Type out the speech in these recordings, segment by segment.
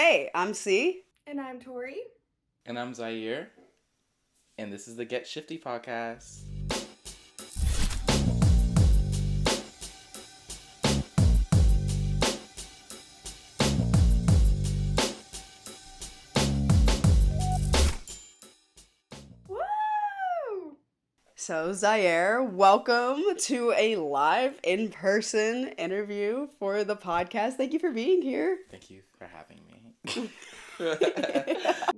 Hey, I'm C. And I'm Tori. And I'm Zaire. And this is the Get Shifty podcast. Woo! So, Zaire, welcome to a live in-person interview for the podcast. Thank you for being here. Thank you for having me.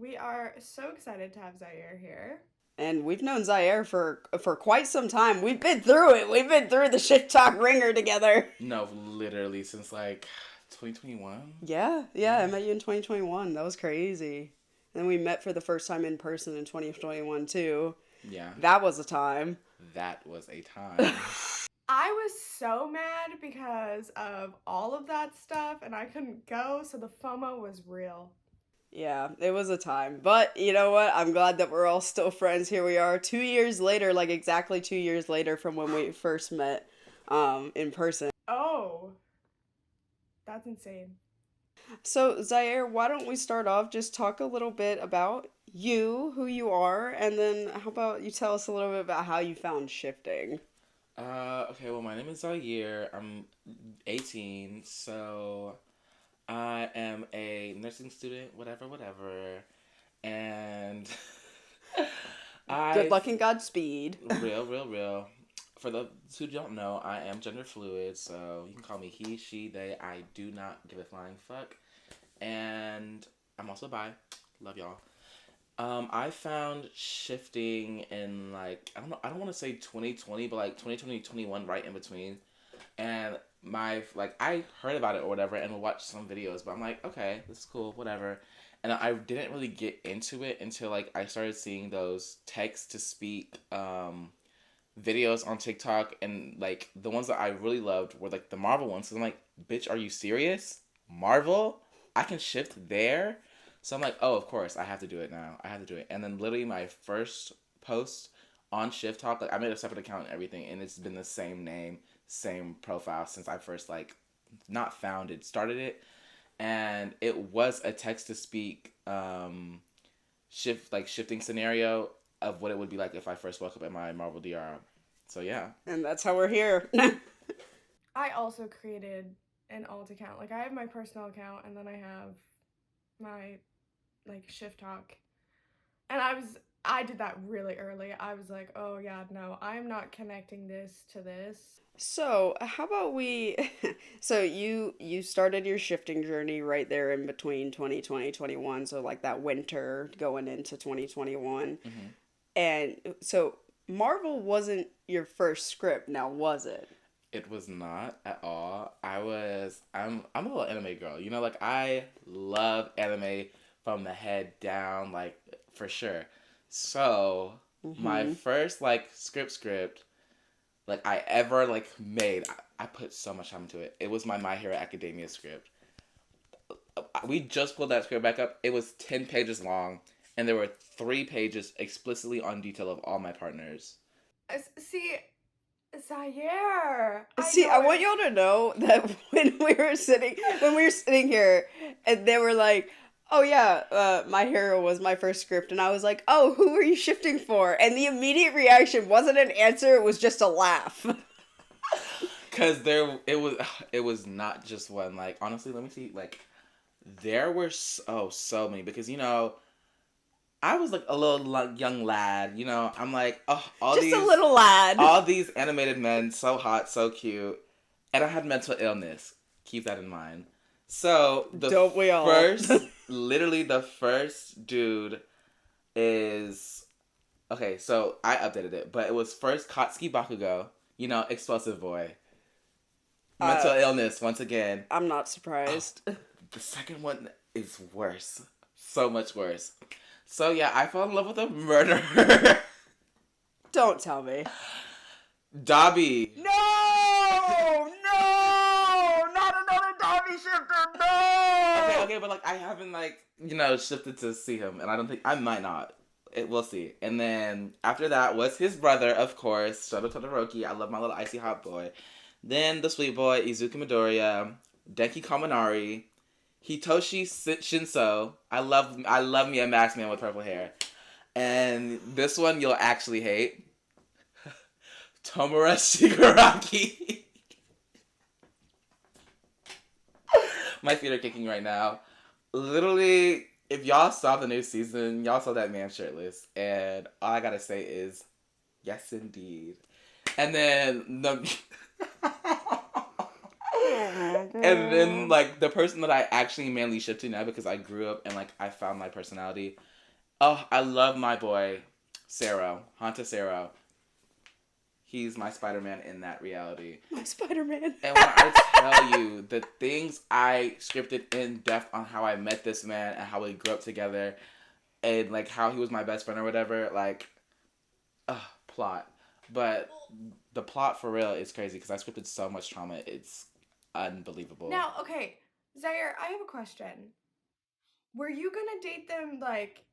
We are so excited to have Zaire here. And we've known Zaire for quite some time. We've been through it. We've been through the shit talk ringer together. No, literally since like 2021. Yeah, I met you in 2021. That was crazy. And then we met for the first time in person in 2021 too. Yeah. That was a time. That was a time. I was so mad because of all of that stuff and I couldn't go, so the FOMO was real. Yeah, it was a time. But you know what? I'm glad that we're all still friends. Here we are 2 years later, like exactly 2 years later from when we first met in person. Oh, that's insane. So, Zaire, why don't we start off? Just talk a little bit about you, who you are, and then how about you tell us a little bit about how you found shifting? Okay, well, my name is Zaire. I'm 18, so I am a nursing student, whatever. And Good luck and Godspeed. Real. For those who don't know, I am gender fluid, so you can call me he, she, they. I do not give a flying fuck. And I'm also bi. Love y'all. I found shifting in I don't want to say 2020, but like 2020, 2021, right in between. And I heard about it or whatever and watched some videos, but I'm like, okay, this is cool, whatever. And I didn't really get into it until I started seeing those text to speak videos on TikTok, and the ones that I really loved were the Marvel ones. So I'm like, bitch, are you serious? Marvel? I can shift there? So I'm like, oh, of course, I have to do it now. I have to do it. And then literally my first post on Shift Talk, I made a separate account and everything, and it's been the same name, same profile since I first not found it, started it. And it was a text to speak shifting scenario of what it would be like if I first woke up in my Marvel DR. So yeah. And that's how we're here. I also created an alt account. I have my personal account and then I have my Shift Talk. And I did that really early. I was like, oh yeah, no, I'm not connecting this to this. So, how about so you started your shifting journey right there in between 2020, 21, so that winter going into 2021. Mm-hmm. And so Marvel wasn't your first script, now was it? It was not at all. I'm a little anime girl. I love anime from the head down, for sure. So, my first script I ever made, I put so much time into it. It was My Hero Academia script. We just pulled that script back up. It was 10 pages long, and there were 3 pages explicitly on detail of all my partners. See, Zaire. I want y'all to know that when we were sitting here, and they were like, oh yeah, My Hero was my first script, and I was like, oh, who are you shifting for? And the immediate reaction wasn't an answer, it was just a laugh. Cause it was not just one. Honestly, let me see. There were so many, because I was a little young lad. I'm all just these, a little lad. All these animated men, so hot, so cute, and I had mental illness. Keep that in mind. So Don't we all? Literally the first dude is, okay, so I updated it, but it was first Katsuki Bakugo, explosive boy. Mental illness, once again. I'm not surprised. The second one is worse. So much worse. So yeah, I fell in love with a murderer. Don't tell me. Dobby. No! Not another Dobby shifter, no! Okay, but I haven't shifted to see him, and I don't think I might not. We'll see. And then after that was his brother, of course, Shoto Todoroki. I love my little icy hot boy. Then the sweet boy Izuku Midoriya, Denki Kaminari, Hitoshi Shinso. I love me a masked man with purple hair. And this one you'll actually hate. Tomura Shigaraki. My feet are kicking right now. Literally, if y'all saw the new season, y'all saw that man shirtless. And all I gotta say is, yes indeed. And then the... and then, like, the person that I actually mainly ship to now because I grew up and, like, I found my personality. Oh, I love my boy, Sero. Hanta Sero. He's my Spider-Man in that reality. My Spider-Man. And when I tell you the things I scripted in depth on how I met this man and how we grew up together and, like, how he was my best friend or whatever, like, plot. But the plot for real is crazy because I scripted so much trauma. It's unbelievable. Now, okay, Zaire, I have a question. Were you gonna date them, like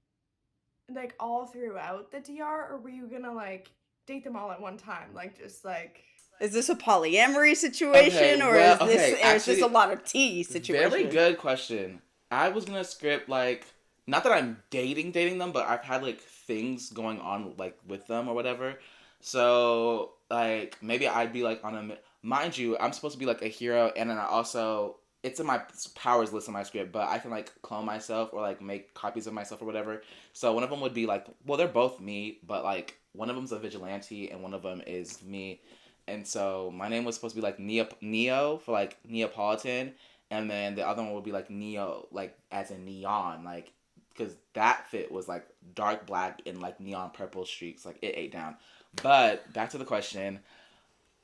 all throughout the DR, or were you gonna, like, date them all at one time? Like, just, like... Is this a polyamory situation, or is this a lot of tea situation? Very good question. I was gonna script, like, not that I'm dating them, but I've had, like, things going on, like, with them or whatever. So, like, maybe I'd be, like, on a... Mind you, I'm supposed to be, like, a hero, and then I also... It's in my powers list in my script, but I can, like, clone myself or, like, make copies of myself or whatever. So one of them would be, like... Well, they're both me, but, like, one of them's a vigilante, and one of them is me. And so my name was supposed to be, like, Neo for, like, Neapolitan, and then the other one would be, like, Neo, like, as in neon, like... Because that fit was, like, dark black and, like, neon purple streaks. Like, it ate down. But, back to the question.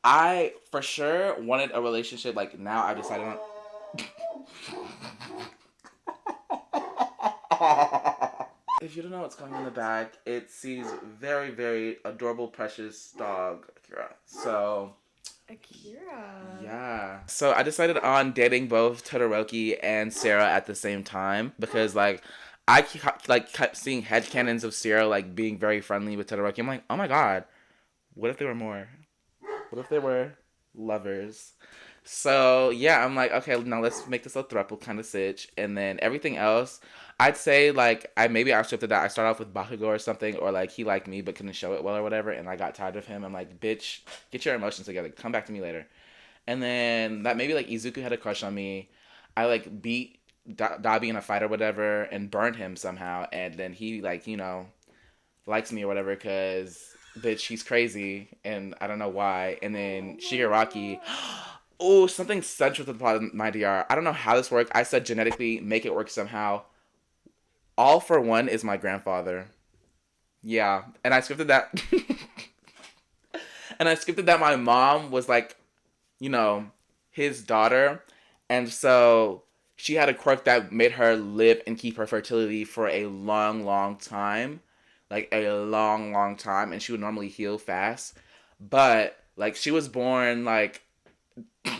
I, for sure, wanted a relationship. Like, now I've decided on... If you don't know what's going on in the bag, it's C's very, very adorable, precious dog, Akira. So... Akira. Yeah. So I decided on dating both Todoroki and Sarah at the same time. Because, like... I kept seeing headcanons of Sierra, like, being very friendly with Todoroki. I'm like, oh my god, what if they were more? What if they were lovers? So, yeah, I'm like, okay, now let's make this a throuple kind of sitch. And then everything else, I'd say, like, I scripted that I start off with Bakugo or something, or, like, he liked me but couldn't show it well or whatever, and I got tired of him. I'm like, bitch, get your emotions together. Come back to me later. And then that maybe, like, Izuku had a crush on me. I, like, beat Dabi in a fight or whatever and burned him somehow, and then he, like, you know, likes me or whatever because, bitch, he's crazy and I don't know why. And then Shigaraki, oh, something central to the plot of my DR. I don't know how this worked. I said genetically make it work somehow. All for One is my grandfather. Yeah, and I scripted that and I scripted that my mom was, like, you know, his daughter, and so she had a quirk that made her live and keep her fertility for a long, long time. Like, a long, long time. And she would normally heal fast. But, like, she was born, like...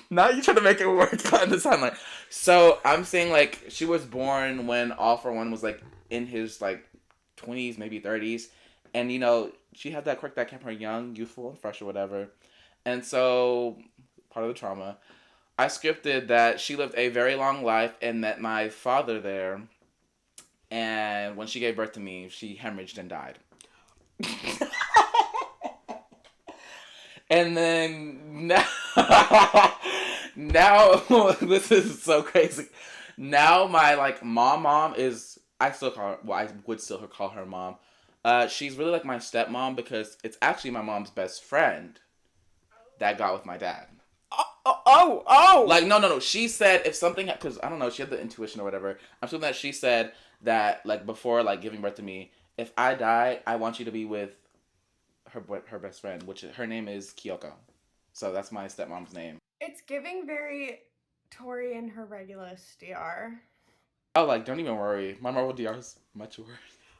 Now you're trying to make it work on the timeline. So, I'm saying, like, she was born when All For One was, like, in his, like, 20s, maybe 30s. And, you know, she had that quirk that kept her young, youthful, and fresh or whatever. And so, part of the trauma... I scripted that she lived a very long life and met my father there. And when she gave birth to me, she hemorrhaged and died. And then now this is so crazy. Now my, like, mom is, I still call her, well, I would still call her mom. She's really like my stepmom because it's actually my mom's best friend that got with my dad. Oh! Like, no. She said if something... Because, I don't know, she had the intuition or whatever. I'm assuming that she said that, like, before, like, giving birth to me, if I die, I want you to be with her best friend, which her name is Kyoko. So that's my stepmom's name. It's giving very Tori and her Regulus DR. Oh, like, don't even worry. My Marvel DR is much worse.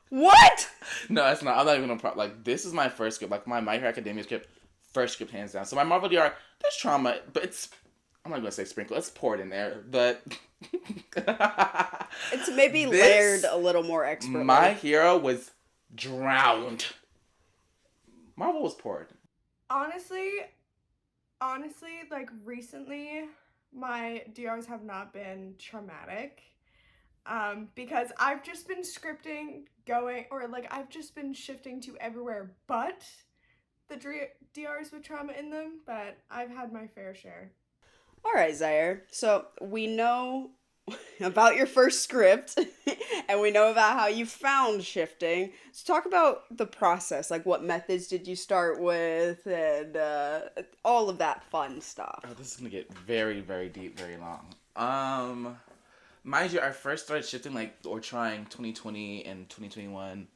What? No, it's not. I'm not even gonna... Like, this is my first script. Like, my Hero Academia script... First script, hands down. So my Marvel DR, there's trauma, but it's... I'm not going to say sprinkle. It's poured in there, but... It's maybe layered a little more expertly. My hero was drowned. Marvel was poured. Honestly, like, recently, my DRs have not been traumatic. Because I've just been scripting I've just been shifting to everywhere but the DRs with trauma in them, but I've had my fair share. All right, Zaire. So we know about your first script and we know about how you found shifting. Let's talk about the process. Like, what methods did you start with and all of that fun stuff. Oh, this is gonna get very, very deep, very long. Mind you, I first started shifting or trying 2020 and 2021.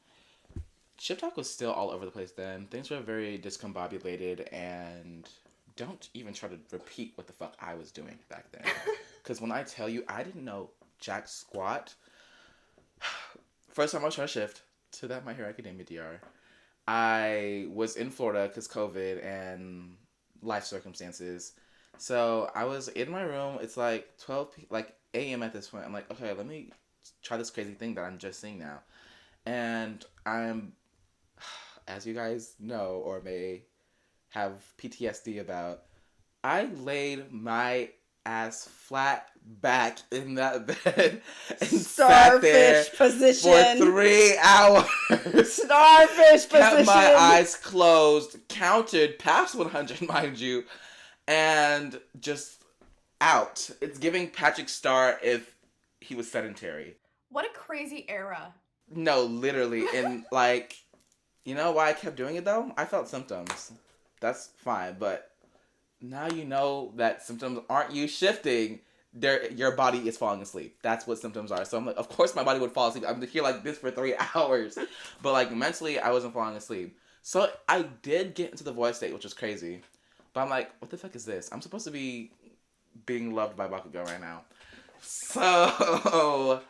Shift talk was still all over the place then. Things were very discombobulated, and don't even try to repeat what the fuck I was doing back then. Because when I tell you, I didn't know jack squat. First time I was trying to shift to that My Hero Academia DR, I was in Florida because COVID and life circumstances. So I was in my room. It's like 12 a.m. at this point. I'm like, okay, let me try this crazy thing that I'm just seeing now. And I'm, as you guys know or may have PTSD about, I laid my ass flat back in that bed and sat there Starfish position. for 3 hours. Starfish position. Kept my eyes closed, counted past 100, mind you, and just out. It's giving Patrick Star if he was sedentary. What a crazy era. No, literally. And you know why I kept doing it though? I felt symptoms. That's fine, but now you know that symptoms aren't you shifting. Your body is falling asleep. That's what symptoms are. So I'm like, of course my body would fall asleep. I'm here like this for 3 hours. But mentally, I wasn't falling asleep. So I did get into the void state, which was crazy. But I'm like, what the fuck is this? I'm supposed to be being loved by Bakugo right now. So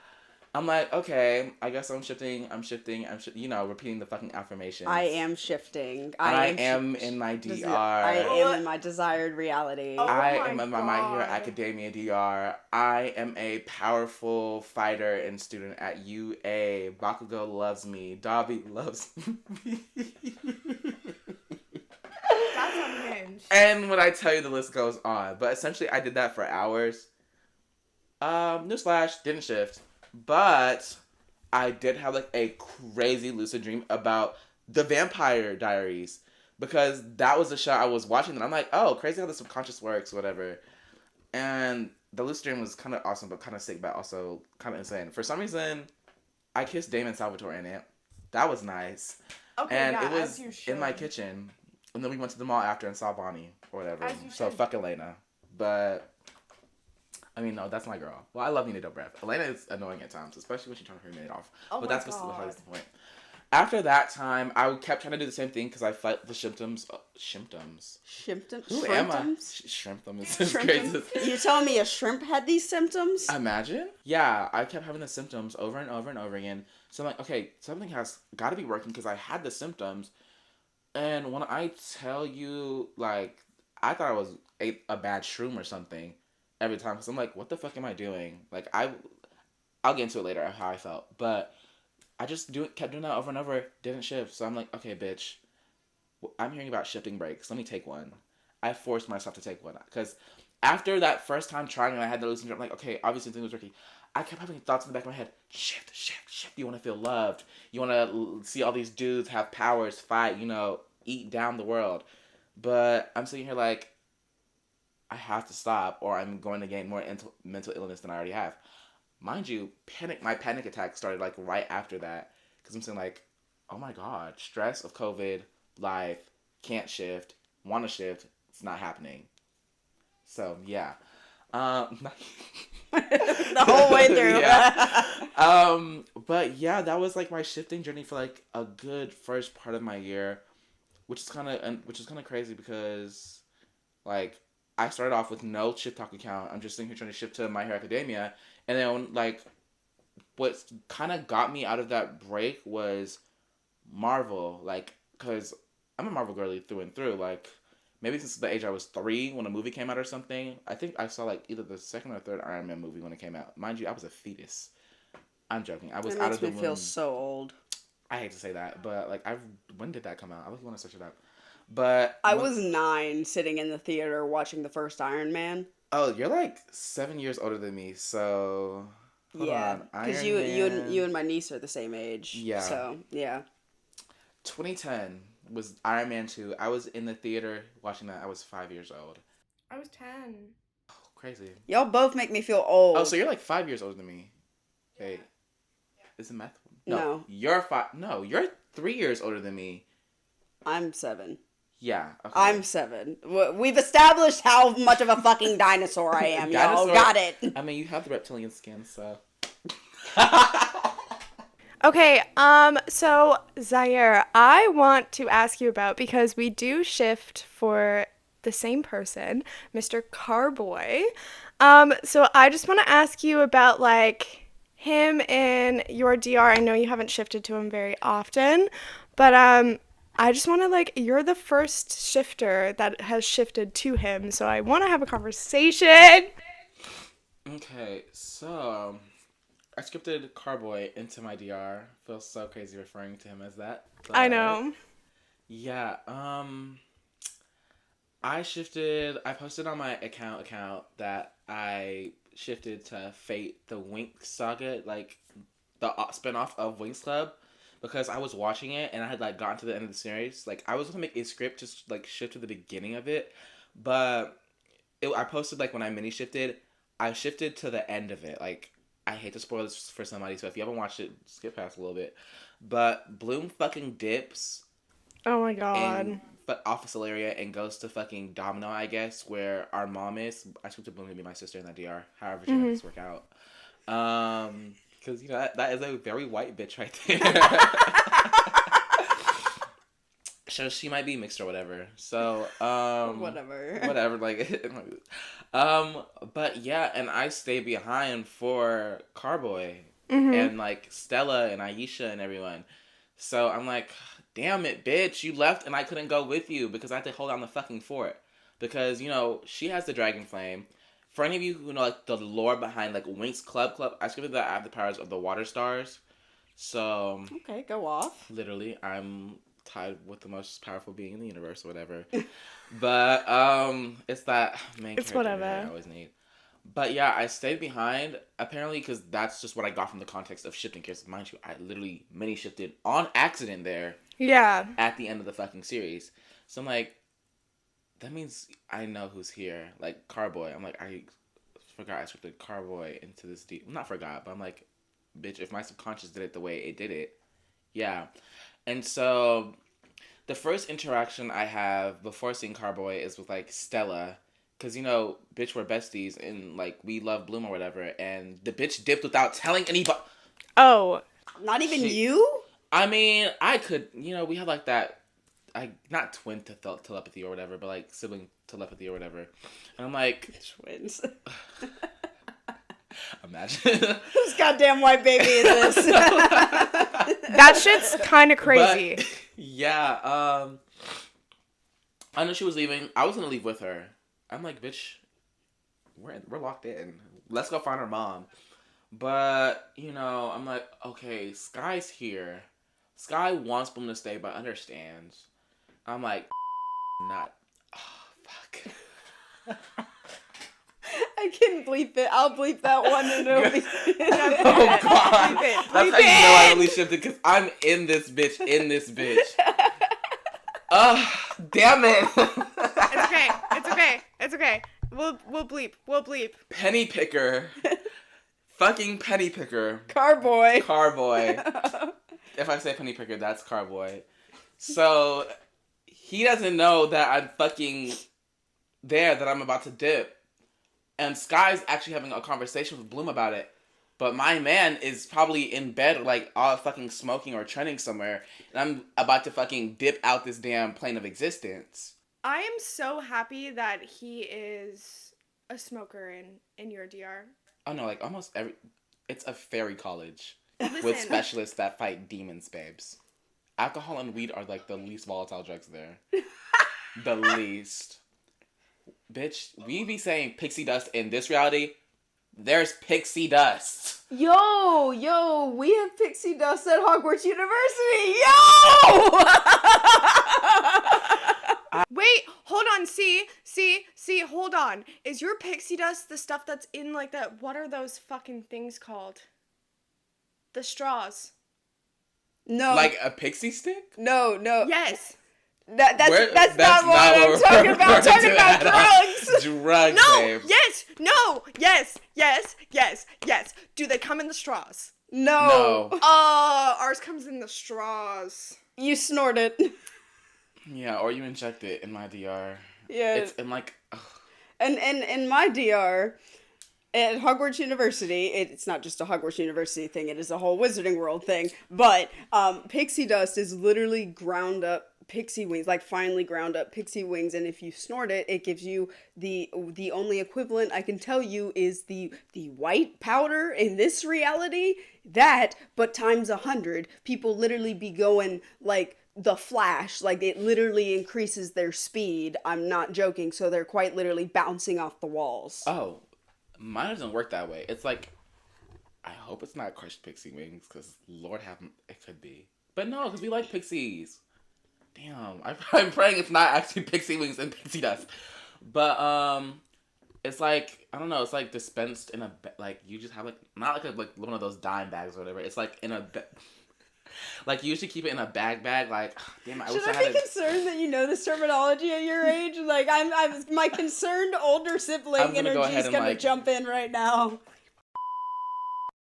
I'm like, okay, I guess I'm shifting, repeating the fucking affirmations. I am shifting. I am in my DR. I am in my desired reality. Oh I my am in my My Hero God. Academia DR. I am a powerful fighter and student at UA. Bakugo loves me. Dabi loves me. That's unhinged. And when I tell you, the list goes on. But essentially, I did that for hours. Newsflash, didn't shift. But I did have a crazy lucid dream about the Vampire Diaries, because that was the show I was watching, and I'm like, oh, crazy how the subconscious works, whatever. And the lucid dream was kind of awesome, but kind of sick, but also kind of insane. For some reason, I kissed Damon Salvatore in it. That was nice. Okay, And yeah, it was as you should. in my kitchen. And then we went to the mall after and saw Bonnie or whatever. As you So should. fuck Elena. But no, that's my girl. Well, I love Nina Dobrev. Elena is annoying at times, especially when she's trying to hurt me off. Oh But my that's God. besides the point. After that time, I kept trying to do the same thing because I felt the symptoms. Symptoms. Shrimptoms? Who am I? Shrimptoms? Shrimptoms is crazy. You telling me a shrimp had these symptoms? Imagine? Yeah, I kept having the symptoms over and over and over again. So I'm like, okay, something has got to be working because I had the symptoms. And when I tell you, I thought I was a bad shroom or something every time. Because I'm like, what the fuck am I doing? I'll get into it later, how I felt. But I just kept doing that over and over. Didn't shift. So I'm like, okay, bitch. I'm hearing about shifting breaks. Let me take one. I forced myself to take one. Because after that first time trying and I had the lucid dream, I'm like, okay, obviously things was working. I kept having thoughts in the back of my head. Shift, shift, shift. You want to feel loved. You want to see all these dudes have powers, fight, eat down the world. But I'm sitting here like, I have to stop or I'm going to gain more mental illness than I already have. Mind you, my panic attack started right after that. Because I'm saying oh my God, stress of COVID, life, can't shift, want to shift, it's not happening. So, yeah. The whole way through. Yeah. But yeah, that was my shifting journey for a good first part of my year, which is kind of crazy because I started off with no shift talk account. I'm just sitting here trying to shift to My Hero Academia, and then what kind of got me out of that break was Marvel, because I'm a Marvel girly through and through. Maybe since the age I was 3 when a movie came out or something. I think I saw either the second or third Iron Man movie when it came out. Mind you, I was a fetus. I'm joking. I was That out makes of the me womb. feel so old. I hate to say that, but when did that come out? I really want to search it up. But I was 9 sitting in the theater watching the first Iron Man. Oh, you're 7 years older than me, so Hold Yeah, on. because Iron you Man. and my niece are the same age. Yeah. So yeah. 2010 was Iron Man 2. I was in the theater watching that. I was 5 years old. I was 10. Oh, crazy. Y'all both make me feel old. Oh, so you're like 5 years older than me. Wait. Is it math? No. You're 5. No, you're 3 years older than me. I'm 7. Yeah. Okay. I'm 7. We've established how much of a fucking dinosaur I am, y'all. Dinosaur- Got it. I mean, you have the reptilian skin, so. Okay, so Zaire, I want to ask you about, because we do shift for the same person, Mr. Carboy. So I just want to ask you about like him in your DR. I know you haven't shifted to him very often, but I just want to like, you're the first shifter that has shifted to him, so I want to have a conversation. Okay, so I scripted Carboy into my DR. Feels so crazy referring to him as that. I know. Yeah, I posted on my account that I shifted to Fate, the Winx saga, like the spinoff of Winx Club, because I was watching it and I had like gotten to the end of the series. Like I was gonna make a script just like shift to the beginning of it, but I posted like when I mini shifted, I shifted to the end of it. Like I hate to spoil this for somebody, so if you haven't watched it, skip past a little bit. But Bloom fucking dips Oh my god. in the office area and goes to fucking Domino, I guess, where our mom is. I spoke to Bloom to be my sister in that DR. However, she makes this work out. Because, you know, that is a very white bitch right there. So she might be mixed or whatever. So, whatever, like, but yeah, and I stay behind for Carboy and, like, Stella and Aisha and everyone. So I'm like, damn it, bitch, you left and I couldn't go with you because I had to hold down the fucking fort. Because, you know, she has the Dragon Flame. For any of you who know, like, the lore behind, like, Winx Club, I scripted that I have the powers of the Water Stars. So... Okay, go off. Literally, I'm tied with the most powerful being in the universe or whatever. But, it's that main It's character whatever. I always need. But yeah, I stayed behind, apparently, because that's just what I got from the context of shifting characters. Mind you, I literally mini-shifted on accident there. Yeah. At the end of the fucking series. So I'm like, that means I know who's here. Like, Carboy. I'm like, I forgot I scripted Carboy into this not forgot, but I'm like, bitch, if my subconscious did it the way it did it, yeah. And so, the first interaction I have before seeing Carboy is with, like, Stella. Because, you know, bitch, we're besties, and, like, we love Bloom or whatever, and the bitch dipped without telling anybody. Oh. Not even you? I mean, I could, you know, we have, like, that, not twin telepathy or whatever, but, like, sibling telepathy or whatever. And I'm like... Twins. Imagine. Whose goddamn white baby is this? That shit's kind of crazy. But, yeah, I know she was leaving. I was gonna leave with her. I'm like, bitch, we're locked in. Let's go find her mom. But, you know, I'm like, okay, Sky's here. Sky wants Bloom to stay, but understands. I'm like, not. Oh, fuck. I can bleep it. I'll bleep that one and it'll be... Oh, God. Bleep it. That's how you know I really shifted, because I'm in this bitch. Damn it. It's okay. We'll bleep. Penny picker. Fucking penny picker. Carboy. If I say penny picker, that's Carboy. So, he doesn't know that I'm fucking there, that I'm about to dip. And Sky's actually having a conversation with Bloom about it. But my man is probably in bed, like, all fucking smoking or trending somewhere. And I'm about to fucking dip out this damn plane of existence. I am so happy that he is a smoker in your DR. Oh, no, like, almost every... It's a fairy college. Listen. With specialists that fight demons, babes. Alcohol and weed are, like, the least volatile drugs there. The least. Bitch, we be saying pixie dust in this reality. There's pixie dust. Yo, we have pixie dust at Hogwarts University. Yo! Wait, Wait, hold on. See, hold on. Is your pixie dust the stuff that's in like that? What are those fucking things called? The straws. No. Like a pixie stick? No. Yes. That's not what I'm talking about. I'm talking about drugs. Drugs, No. babe. Yes. No. Yes. Do they come in the straws? No. Ours comes in the straws. You snort it. Yeah, or you inject it in my DR. Yeah. It's in like... Ugh. And in my DR, at Hogwarts University, it's not just a Hogwarts University thing, it is a whole Wizarding World thing, but pixie dust is literally ground up pixie wings, like finely ground up pixie wings, and if you snort it, it gives you the only equivalent I can tell you is the white powder in this reality, that, but times 100. People literally be going like the Flash, like it literally increases their speed. I'm not joking, so they're quite literally bouncing off the walls. Oh, mine doesn't work that way. It's like, I hope it's not crushed pixie wings, because Lord have it could be. But no, because we like pixies. Damn, I'm praying it's not actually pixie wings and pixie dust. But it's like, I don't know, it's like dispensed in a like you just have like not like one of those dime bags or whatever. It's like in a like you usually keep it in a bag like damn. Should I be concerned that you know this terminology at your age? Like I'm my concerned older sibling energy is gonna jump in right now.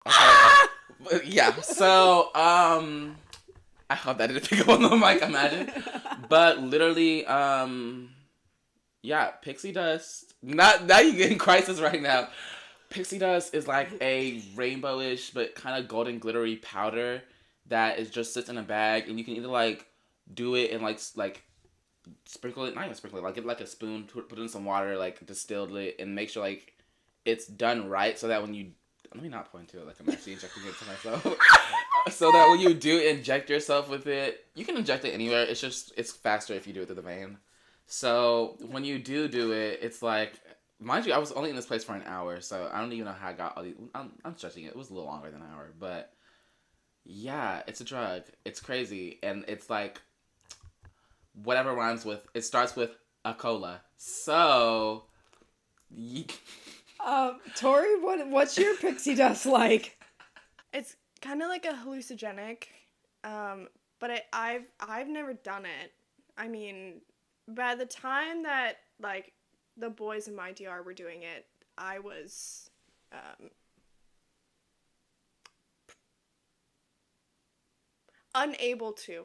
Okay. Yeah. So I hope that didn't pick up on the mic. Imagine, but literally yeah, pixie dust. Now you get in crisis right now. Pixie dust is like a rainbowish but kind of golden glittery powder that is just sits in a bag, and you can either like do it and like sprinkle it, not even sprinkle it, like get like a spoon, put in some water, like distilled it, and make sure like it's done right, so that when you let me not point to it like I'm actually injecting it to myself. So that when you do inject yourself with it, you can inject it anywhere. It's faster if you do it through the vein. So when you do it, it's like, mind you, I was only in this place for an hour, so I don't even know how I got all these. I'm stretching it. It was a little longer than an hour, but yeah, it's a drug. It's crazy, and it's like whatever rhymes with. It starts with a cola. So, Tori, what's your pixie dust like? It's kind of like a hallucinogenic, but I've never done it. I mean, by the time that like the boys in my DR were doing it, I was unable to.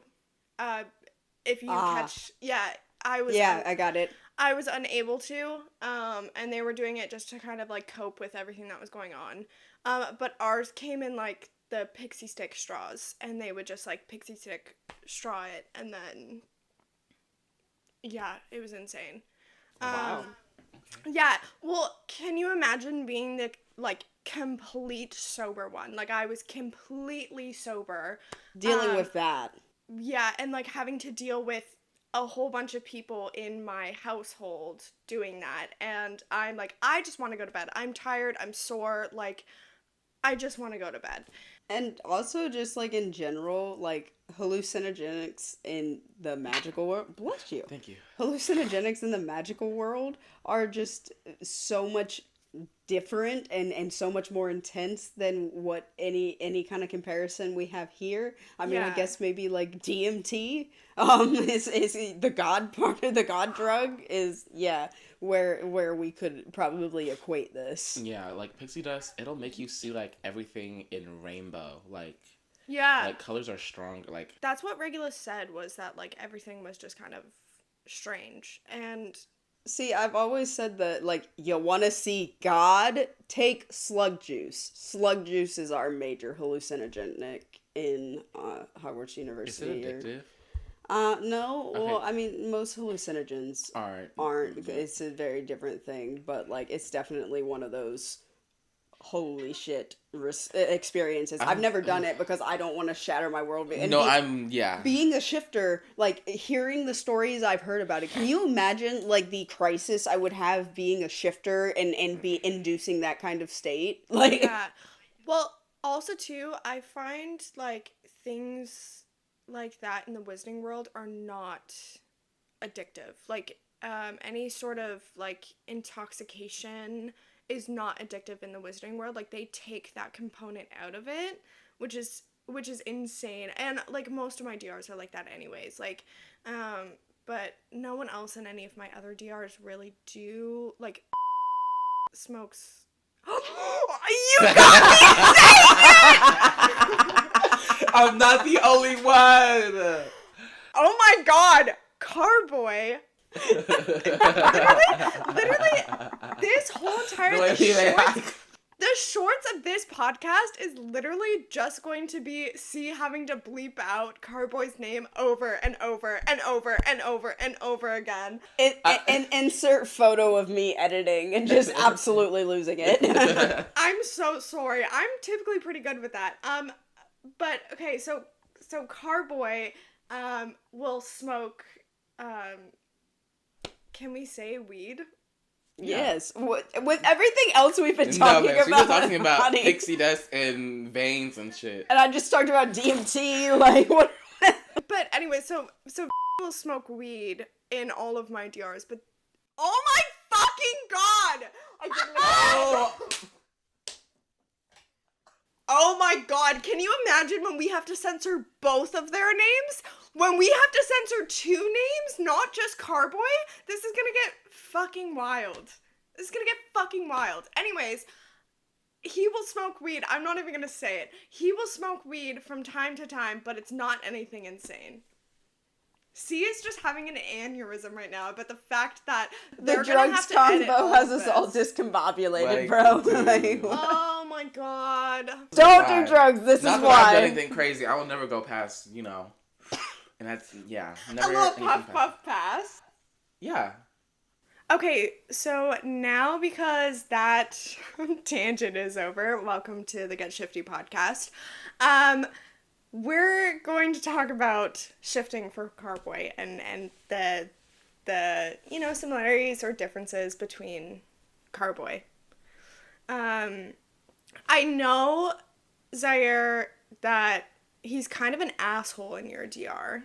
If you catch, I was. Yeah, I got it. I was unable to, and they were doing it just to kind of like cope with everything that was going on. But ours came in like the pixie stick straws, and they would just like pixie stick straw it, and then yeah, it was insane. Wow. Yeah, well, can you imagine being the like complete sober one? Like I was completely sober, Dealing with that. yeah, and like having to deal with a whole bunch of people in my household doing that, and I'm like, I just want to go to bed. I'm tired, I'm sore, like I just want to go to bed. And also just like in general, like hallucinogenics in the magical world, bless you. thank you. Hallucinogenics in the magical world are just so much different and so much more intense than what any kind of comparison we have here. I mean, I guess maybe like DMT is the god part of the god drug is where we could probably equate this. Yeah, like pixie dust, it'll make you see like everything in rainbow. Like colors are strong. Like that's what Regulus said, was that like everything was just kind of strange. And see, I've always said that, like, you want to see God? Take slug juice. Slug juice is our major hallucinogenic in Hogwarts University. Is it addictive? No. Okay. Well, I mean, most hallucinogens aren't. Mm-hmm. It's a very different thing, but, like, it's definitely one of those holy shit experiences. I've never done it because I don't want to shatter my worldview. And being a shifter, like hearing the stories I've heard about it, can you imagine like the crisis I would have being a shifter and be inducing that kind of state? Like, yeah. Well, also too, I find like things like that in the Wizarding World are not addictive. Like any sort of like intoxication is not addictive in the wizarding world. Like they take that component out of it, which is insane. And like most of my DRs are like that anyways. Like but no one else in any of my other DRs really do like smokes. You got me saying it! I'm not the only one. Oh my god, Carboy. literally, this whole entire the shorts of this podcast is literally just going to be having to bleep out Carboy's name over and over and over and over and over again. And insert photo of me editing and just absolutely losing it. I'm so sorry. I'm typically pretty good with that. But okay, so Carboy will smoke can we say weed? Yes. With everything else we've been talking about. She was talking about honey. pixie dust and veins and shit. And I just talked about DMT, like what? But anyway, so will smoke weed in all of my DRs, but oh my fucking god! I didn't Oh my god, can you imagine when we have to censor both of their names? When we have to censor 2 names, not just Carboy? This is gonna get fucking wild. This is gonna get fucking wild. Anyways, he will smoke weed. I'm not even gonna say it. He will smoke weed from time to time, but it's not anything insane. C is just having an aneurysm right now, but the fact that the drugs combo has us all discombobulated, like, bro. dude. Oh my god. Don't do drugs. This Not is that why. I've done anything crazy. I will never go past, and that's never. A little anything puff pass. Yeah. Okay, so now because that tangent is over, welcome to the Get Shifty podcast. We're going to talk about shifting for Carboy and the similarities or differences between Carboy. I know, Zaire, that he's kind of an asshole in your DR.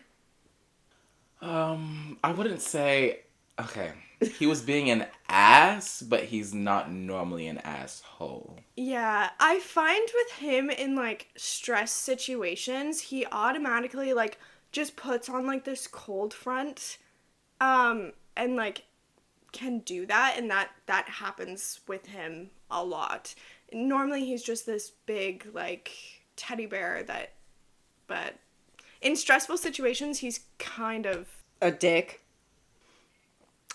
I wouldn't say. Okay, he was being an ass, but he's not normally an asshole. Yeah, I find with him in, like, stress situations, he automatically, like, just puts on, like, this cold front, and, like, can do that, and that happens with him a lot. Normally, he's just this big, like, teddy bear but in stressful situations, he's kind of... A dick.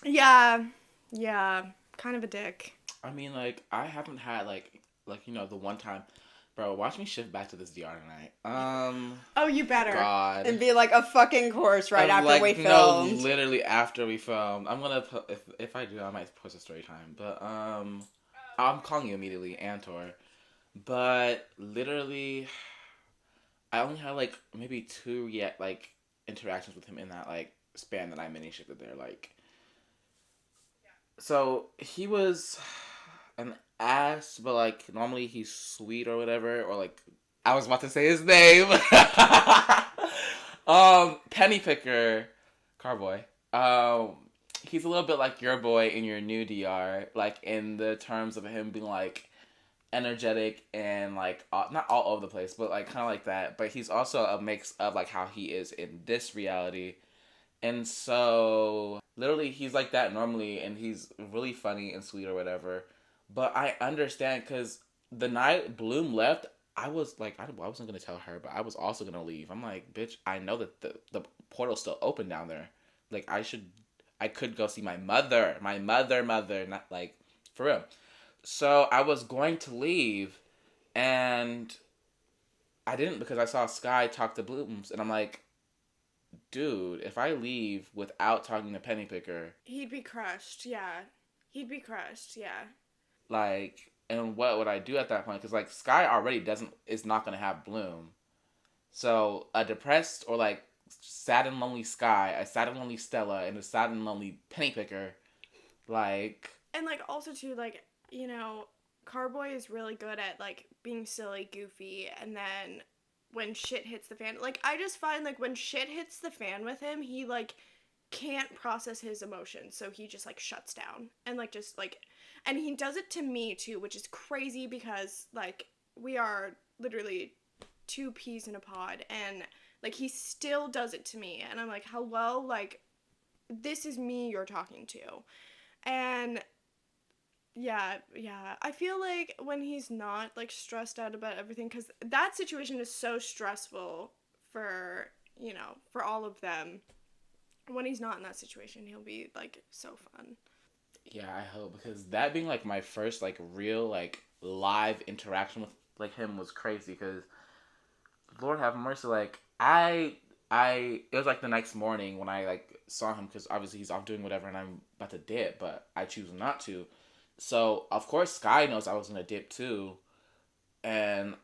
Yeah, kind of a dick. I mean, like, I haven't had, like the one time... Bro, watch me shift back to this DR tonight. Oh, you better. God. It'd be like a fucking course right after like, we filmed. No, literally after we filmed. I'm gonna put... If I do, I might post a story time. But, I'm calling you immediately, Antor. But, literally... I only had, like, maybe 2 yet, like, interactions with him in that, like, span that I mini-shifted there, like... So, he was an ass, but, like, normally he's sweet or whatever, or, like, I was about to say his name. Penny Picker, Carboy. He's a little bit like your boy in your new DR, like, in the terms of him being, like, energetic and, like, not all over the place, but, like, kind of like that. But he's also a mix of, like, how he is in this reality. And so, literally, he's like that normally, and he's really funny and sweet or whatever. But I understand, because the night Bloom left, I was like, I wasn't going to tell her, but I was also going to leave. I'm like, bitch, I know that the portal's still open down there. Like, I could go see my mother, not, like, for real. So, I was going to leave, and I didn't, because I saw Sky talk to Blooms, and I'm like, dude, if I leave without talking to Pennypicker... He'd be crushed, yeah. Like, and what would I do at that point? Because, like, Sky already is not going to have Bloom. So, a depressed or, like, sad and lonely Sky, a sad and lonely Stella, and a sad and lonely Pennypicker, like... And, like, also, too, like, Carboy is really good at, like, being silly, goofy, and then... when shit hits the fan, like, I just find, like, when shit hits the fan with him, he, like, can't process his emotions, so he just, like, shuts down and, like, just, like, and he does it to me too, which is crazy because, like, we are literally two peas in a pod, and, like, he still does it to me, and I'm like, hello, like, this is me you're talking to. And yeah, I feel like when he's not, like, stressed out about everything, because that situation is so stressful for, you know, for all of them. When he's not in that situation, he'll be, like, so fun. Yeah, I hope, because that being, like, my first, like, real, like, live interaction with, like, him was crazy, because Lord have mercy, like, it was, like, the next morning when I, like, saw him, because obviously he's off doing whatever, and I'm about to dip, but I choose not to. So, of course, Sky knows I was gonna dip, too, and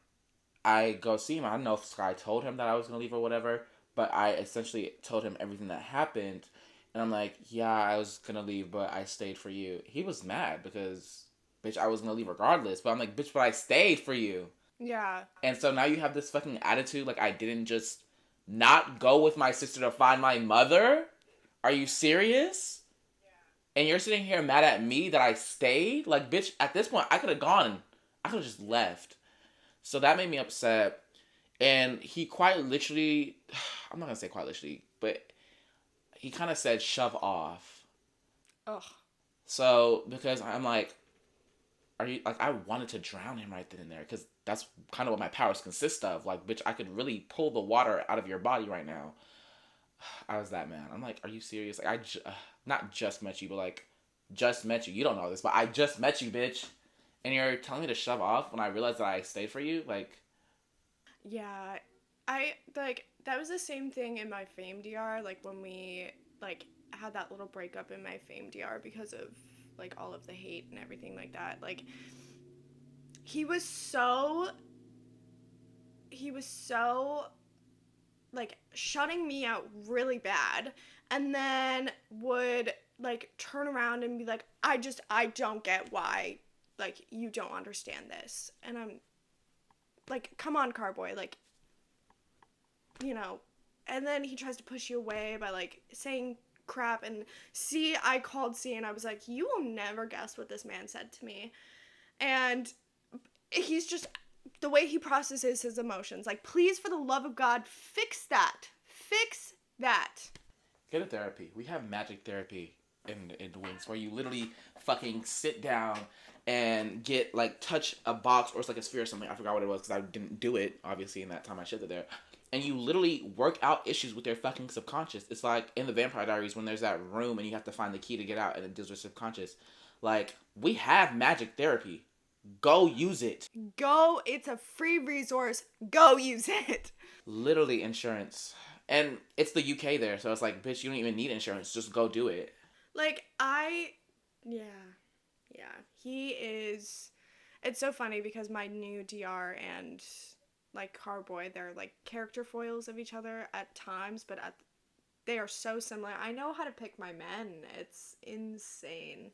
I go see him. I don't know if Sky told him that I was gonna leave or whatever, but I essentially told him everything that happened, and I'm like, yeah, I was gonna leave, but I stayed for you. He was mad because, bitch, I was gonna leave regardless, but I'm like, bitch, but I stayed for you. Yeah. And so now you have this fucking attitude like I didn't just not go with my sister to find my mother? Are you serious? And you're sitting here mad at me that I stayed? Like, bitch, at this point, I could have gone. I could have just left. So that made me upset. And he quite literally, I'm not going to say quite literally, but he kind of said shove off. Ugh. So, because I'm like, are you, like, I wanted to drown him right then and there, because that's kind of what my powers consist of. Like, bitch, I could really pull the water out of your body right now. I was that man. I'm like, are you serious? Like, not just met you, but, like, just met you. You don't know this, but I just met you, bitch. And you're telling me to shove off when I realized that I stayed for you? Like... Yeah. That was the same thing in my fame DR, like, when we, like, had that little breakup in my fame DR because of, like, all of the hate and everything like that. Like, he was so, like, shutting me out really bad, and then would, like, turn around and be like, I don't get why, like, you don't understand this. And I'm like, come on, Carboy, like, you know. And then he tries to push you away by, like, saying crap. And I called C, and I was like, you will never guess what this man said to me. And he's just, the way he processes his emotions, like, please, for the love of God, fix that. Fix that. Get a therapy. We have magic therapy in Wings, where you literally fucking sit down and get, like, touch a box, or it's like a sphere or something. I forgot what it was because I didn't do it, obviously, in that time I shifted there. And you literally work out issues with their fucking subconscious. It's like in the Vampire Diaries when there's that room and you have to find the key to get out, and it deals with subconscious. Like, we have magic therapy. Go use it. Go. It's a free resource. Go use it. Literally insurance. And it's the UK there, so it's like, bitch, you don't even need insurance. Just go do it. Like, yeah. He is, it's so funny because my new DR and, like, Carboy, they're, like, character foils of each other at times, but they are so similar. I know how to pick my men. It's insane.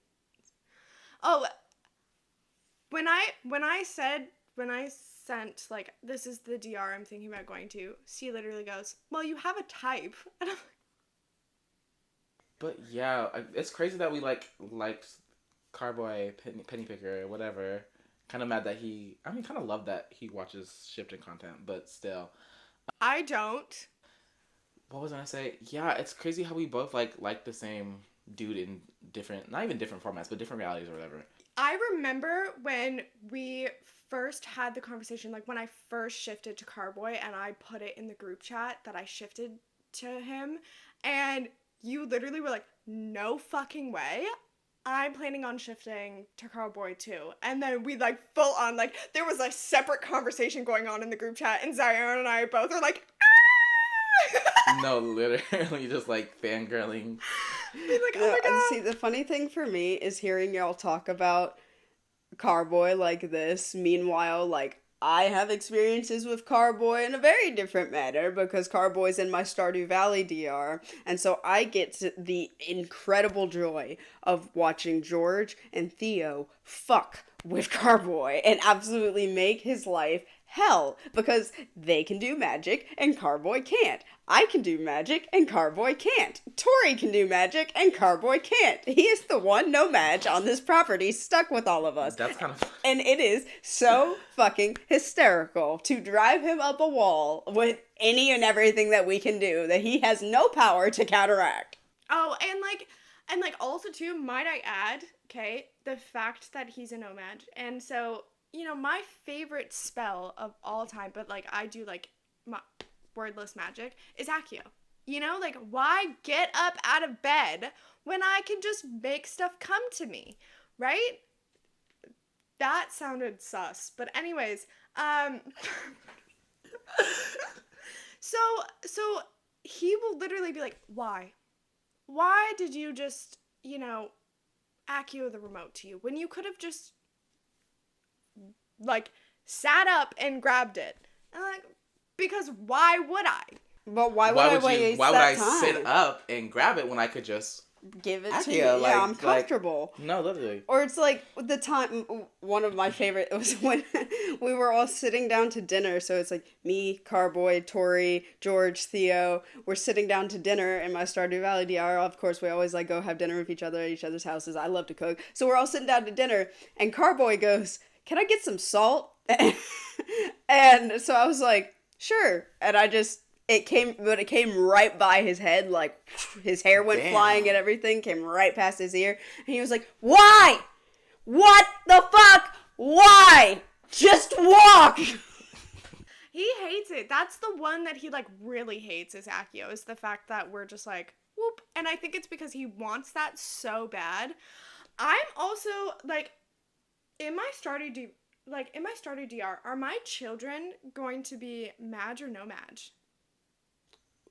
Oh, when I sent, like, this is the DR I'm thinking about going to, C literally goes, well, you have a type. And I'm like, but yeah, it's crazy that we like Carboy, Penny Picker, whatever. Kind of mad that kind of love that he watches shifting content, but still. I don't. What was I gonna say? Yeah, it's crazy how we both like the same dude in different, not even different formats, but different realities or whatever. I remember when we first had the conversation, like, when I first shifted to Carboy, and I put it in the group chat that I shifted to him, and you literally were like, no fucking way. I'm planning on shifting to Carboy too. And then we, like, full on, like, there was a separate conversation going on in the group chat, and Zaire and I both were like, ah! No, literally just, like, fangirling. Like, oh my God. See, the funny thing for me is hearing y'all talk about Carboy like this. Meanwhile, like, I have experiences with Carboy in a very different manner because Carboy's in my Stardew Valley DR, and so I get the incredible joy of watching George and Theo fuck with Carboy and absolutely make his life hell, because they can do magic and Carboy can't. I can do magic and Carboy can't. Tori can do magic and Carboy can't. He is the one no match on this property stuck with all of us. That's kind of... And it is so fucking hysterical to drive him up a wall with any and everything that we can do that he has no power to counteract. Oh, and also too, might I add, okay, the fact that he's a nomad. And so, you know, my favorite spell of all time, but like I do like my wordless magic, is Accio. You know, like, why get up out of bed when I can just make stuff come to me, right? That sounded sus. But anyways, so he will literally be like, why? Why did you just, you know, Accio the remote to you when you could have just, like, sat up and grabbed it? And like, because why would I? But why would I waste why would that I time? sit up and grab it when I could just Give it Accio, to you? Yeah, like- I'm comfortable. no, literally. Or it's like the time, one of my favorite was when we were all sitting down to dinner. So it's like me, Carboy, Tori, George, Theo. We're sitting down to dinner in my Stardew Valley DR. Of course, we always like go have dinner with each other at each other's houses. I love to cook. So we're all sitting down to dinner and Carboy goes, "Can I get some salt?" And so I was like, "Sure." And it came right by his head, like his hair went Damn. flying and everything, came right past his ear. And he was like, "Why? What the fuck? Why? Just walk!" He hates it. That's the one that he, like, really hates is Accio, is the fact that we're just like, whoop. And I think it's because he wants that so bad. I'm also, like, in my Stardew DR, are my children going to be Madge or no Madge?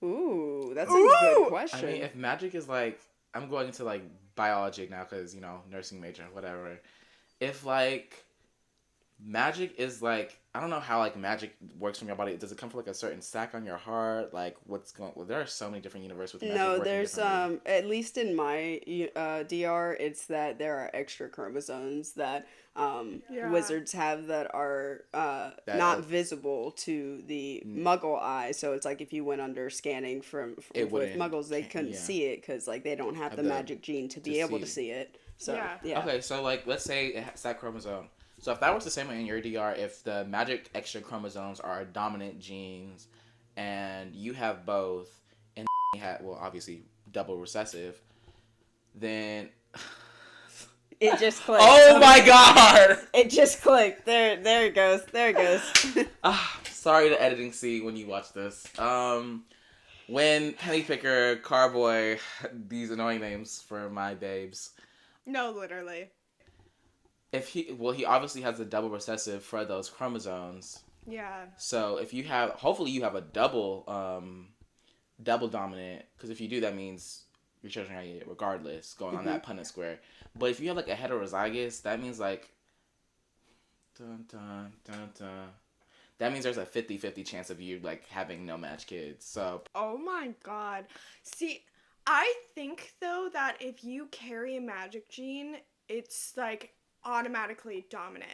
Ooh, that's a good I question. mean, if magic is like, I'm going into like biology now because, you know, nursing major, whatever. If like magic is like, I don't know how like magic works from your body. Does it come from like a certain sac on your heart? Like what's going? Well, there are so many different universes with magic. No, working there's differently. at least in my DR, it's that there are extra chromosomes that Yeah. wizards have that are not visible to the Muggle eye. So it's like if you went under scanning with wouldn't- Muggles, they couldn't yeah. see it because like they don't have the the- magic gene to be able to see it. So yeah. Okay, so like let's say it has that chromosome. So if that was the same way in your DR, if the magic extra chromosomes are dominant genes, and you have both, and well obviously double recessive, then It just clicked. oh my god! It just clicked. There it goes. There it goes. Sorry to editing C when you watch this. When Pennypicker, Carboy, these annoying names for my babes. No, literally. He obviously has a double recessive for those chromosomes. Yeah. So if you have, hopefully you have a double dominant, because if you do, that means your children are it regardless, going on that Punnett square. But if you have like a heterozygous, that means like, dun, dun, dun, dun. That means there's a 50-50 chance of you like having no match kids. So Oh my god. See, I think though that if you carry a magic gene, it's like automatically dominant.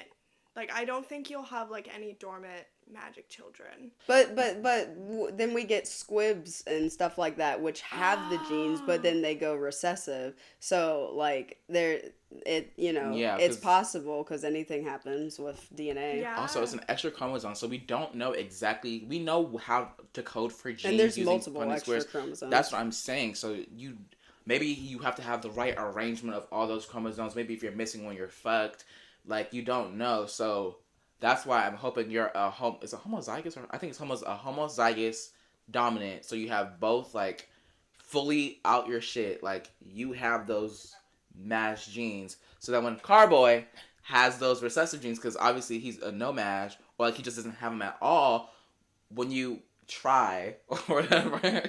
Like, I don't think you'll have like any dormant magic children. But then we get squibs and stuff like that, which have the genes, but then they go recessive. So like it's 'cause- possible because anything happens with DNA. Yeah. also it's an extra chromosome, so we don't know exactly. We know how to code for genes. And there's using multiple Punnett extra squares. chromosomes. That's what I'm saying. So maybe you have to have the right arrangement of all those chromosomes. Maybe if you're missing one, you're fucked. Like, you don't know. So that's why I'm hoping you're it's a homozygous, or I think it's a homozygous dominant. So you have both like fully out your shit. Like, you have those MASH genes. So that when Carboy has those recessive genes, because obviously he's a no MASH, or like he just doesn't have them at all, when you try or whatever,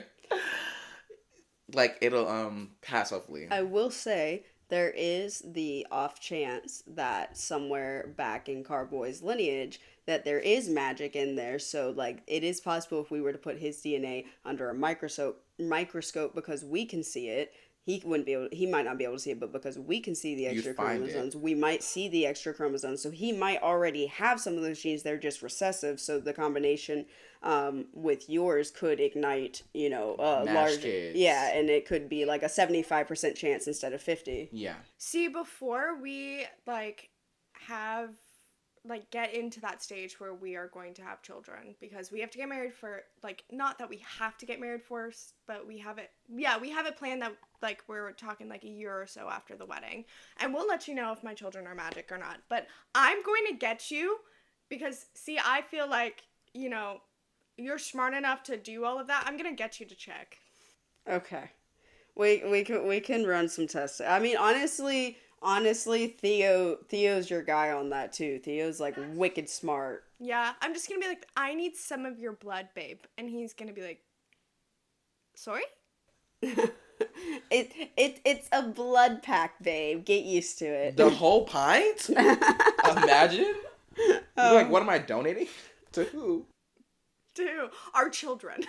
like it'll pass hopefully. I will say there is the off chance that somewhere back in Carboy's lineage that there is magic in there. So like it is possible if we were to put his DNA under a microscope because we can see it, he might not be able to see it, but because we can see the You'd extra find chromosomes, it. we might see the extra chromosomes. So he might already have some of those genes. They're just recessive. So the combination with yours could ignite, Mash large, yeah, kids. and it could be like a 75% chance instead of 50. Yeah. See, before we like have like get into that stage where we are going to have children, because we have to get married for, like, not that we have to get married first, but we have it, yeah, we have it planned that like we're talking like a year or so after the wedding, and we'll let you know if my children are magic or not. But I'm going to get you, because see, I feel like, you're smart enough to do all of that. I'm gonna get you to check. Okay. We can run some tests. I mean, honestly, Theo's your guy on that too. Theo's like wicked smart. Yeah, I'm just gonna be like, I need some of your blood, babe, and he's gonna be like, sorry. It's a blood pack, babe. Get used to it. The whole pint? Imagine. You're like, what am I donating? To who? To our children.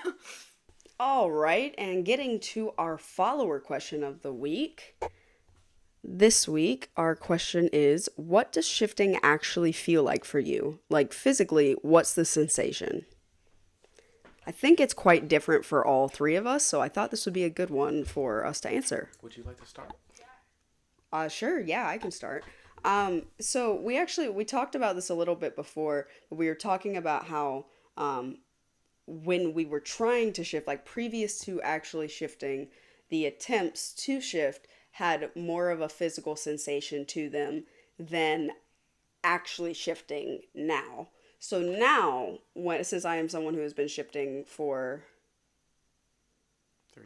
All right, and getting to our follower question of the week. This week, our question is, what does shifting actually feel like for you? Like physically, what's the sensation? I think it's quite different for all three of us, so I thought this would be a good one for us to answer. Would you like to start? Sure, yeah, I can start. So we talked about this a little bit before. We were talking about how when we were trying to shift, like previous to actually shifting, the attempts to shift had more of a physical sensation to them than actually shifting now. So now, since I am someone who has been shifting for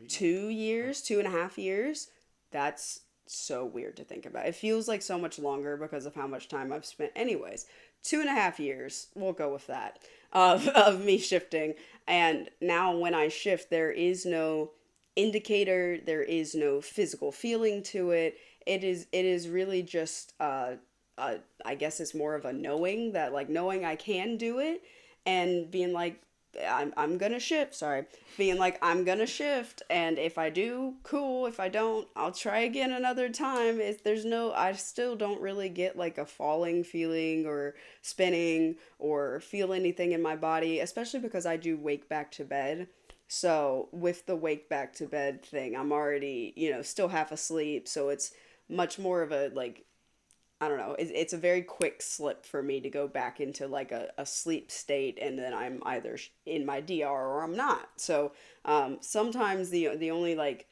2 years, 2.5 years, that's so weird to think about. It feels like so much longer because of how much time I've spent. Anyways, 2.5 years, we'll go with that, of me shifting. And now when I shift, there is no indicator, there is no physical feeling to it. It is really just I guess it's more of a knowing that, like, knowing I can do it and being like, I'm gonna shift, sorry. Being like, I'm gonna shift, and if I do, cool. If I don't, I'll try again another time. I still don't really get like a falling feeling or spinning or feel anything in my body, especially because I do wake back to bed. So with the wake back to bed thing, I'm already, still half asleep. So it's much more of a, like, I don't know. It's a very quick slip for me to go back into like a sleep state, and then I'm either in my DR or I'm not. So sometimes the only like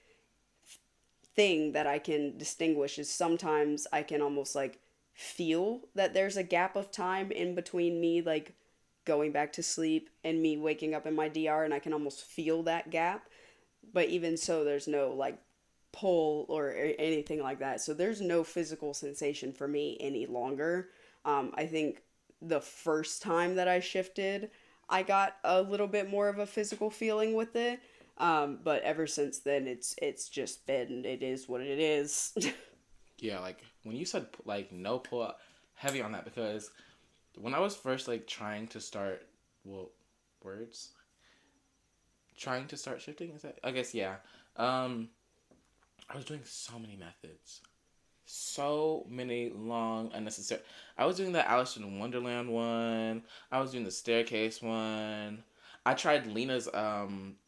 thing that I can distinguish is sometimes I can almost like feel that there's a gap of time in between me like going back to sleep and me waking up in my DR, and I can almost feel that gap. But even so, there's no like pull or anything like that. So there's no physical sensation for me any longer. I think the first time that I shifted, I got a little bit more of a physical feeling with it. But ever since then, it's just been, it is what it is. Yeah, like when you said like no pull up, heavy on that, because when I was first like trying to start, well, words, trying to start shifting, is that, I guess, yeah. I was doing so many methods. So many long, unnecessary. I was doing the Alice in Wonderland one. I was doing the staircase one. I tried Lena's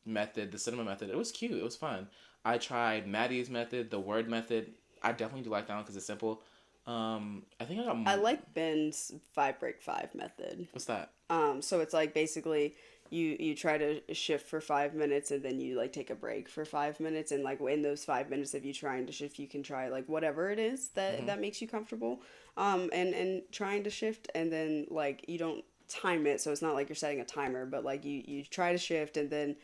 method, the cinema method. It was cute. It was fun. I tried Maddie's method, the word method. I definitely do like that one because it's simple. I think I got. I like Ben's 5 break 5 method. What's that? So it's like basically you try to shift for 5 minutes, and then you like take a break for 5 minutes, and like in those 5 minutes of you trying to shift, you can try like whatever it is that makes you comfortable, and trying to shift, and then like you don't time it, so it's not like you're setting a timer, but like you try to shift, and then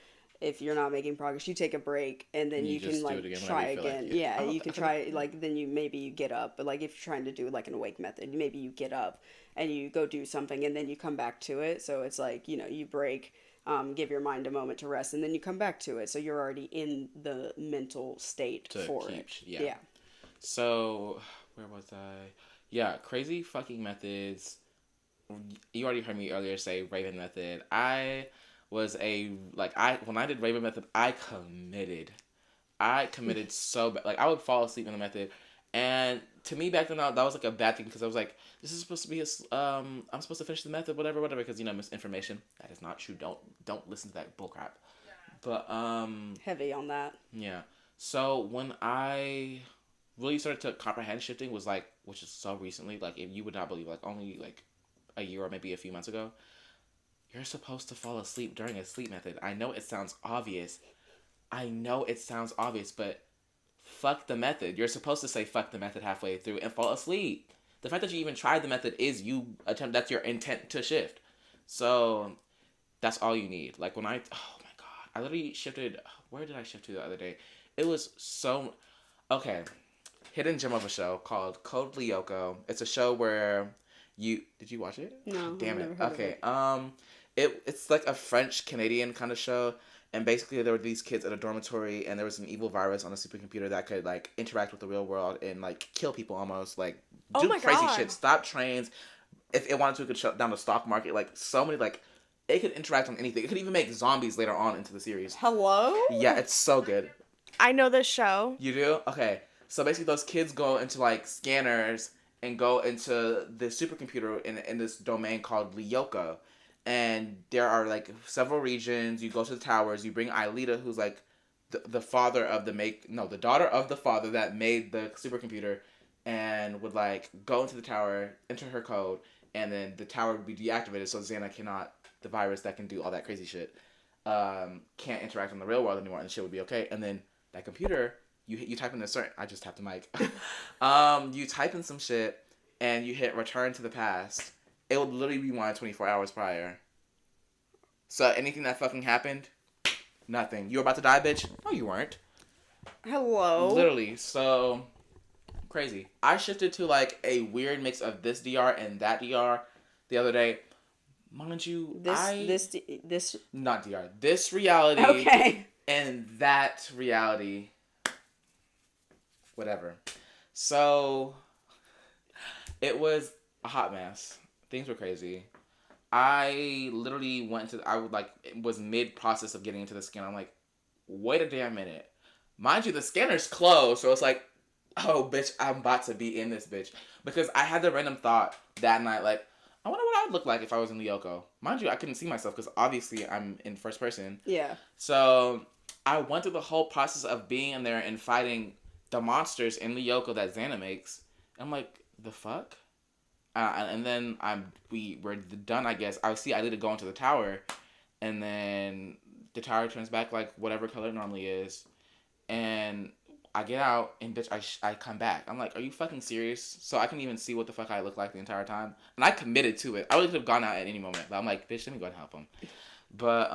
if you're not making progress, you take a break, and then And you can like try again. Like Yeah, you can try, like, then maybe you get up, but like if you're trying to do like an awake method, maybe you get up and you go do something, and then you come back to it. So it's like, you break, give your mind a moment to rest, and then you come back to it. So you're already in the mental state for it. Yeah. So where was I? Yeah, crazy fucking methods. You already heard me earlier say Raven method. When I did Raven method, I committed. I committed so bad. Like, I would fall asleep in the method. And to me, back then, that was, like, a bad thing. Because I was like, this is supposed to be I'm supposed to finish the method, whatever. Because, misinformation. That is not true. Don't listen to that bullcrap. But, Heavy on that. yeah. So, when I really started to comprehend shifting was, like, which is so recently. Like, if you would not believe, like, only, like, a year or maybe a few months ago. You're supposed to fall asleep during a sleep method. I know it sounds obvious, but fuck the method. You're supposed to say fuck the method halfway through and fall asleep. The fact that you even tried the method is that's your intent to shift. So that's all you need. Like oh my God, I literally shifted, where did I shift to the other day? It was so, okay. Hidden gem of a show called Code Lyoko. It's a show where did you watch it? No. Damn it. Okay. It. It's like a French Canadian kind of show, and basically there were these kids at a dormitory, and there was an evil virus on a supercomputer that could like interact with the real world and like kill people almost, like Oh do my crazy God. shit, stop trains. If it wanted to, it could shut down the stock market. Like so many, like it could interact on anything. It could even make zombies later on into the series. Hello? Yeah, it's so good. I know this show. You do? Okay. So basically those kids go into like scanners and go into the supercomputer in this domain called Lyoko. And there are like several regions. You go to the towers. You bring Aelita, who's like the father of the daughter of the father that made the supercomputer, and would like go into the tower, enter her code, and then the tower would be deactivated. So Xana cannot, the virus that can do all that crazy shit, can't interact in the real world anymore, and shit would be okay. And then that computer, you type in I just tapped the mic. You type in some shit, and you hit return to the past. It would literally rewind 24 hours prior. So anything that fucking happened, nothing. You were about to die, bitch? No, you weren't. Hello? Literally. So crazy. I shifted to like a weird mix of this DR and that DR the other day. Mind you, This. not DR. This reality Okay. and that reality. Whatever. So it was a hot mess. Things were crazy. I literally was mid process of getting into the scanner. I'm like, wait a damn minute. Mind you, the scanner's closed, so it's like, oh bitch, I'm about to be in this bitch. Because I had the random thought that night, like, I wonder what I would look like if I was in Lyoko. Mind you, I couldn't see myself because obviously I'm in first person. Yeah. So I went through the whole process of being in there and fighting the monsters in Lyoko that Xana makes. I'm like, the fuck? And then we're done, I guess. I see Aelita go into the tower, and then the tower turns back like whatever color it normally is, and I get out, and bitch, I come back. I'm like, are you fucking serious? So I can even see what the fuck I look like the entire time, and I committed to it. I really could have gone out at any moment, but I'm like, bitch, let me go and help him. But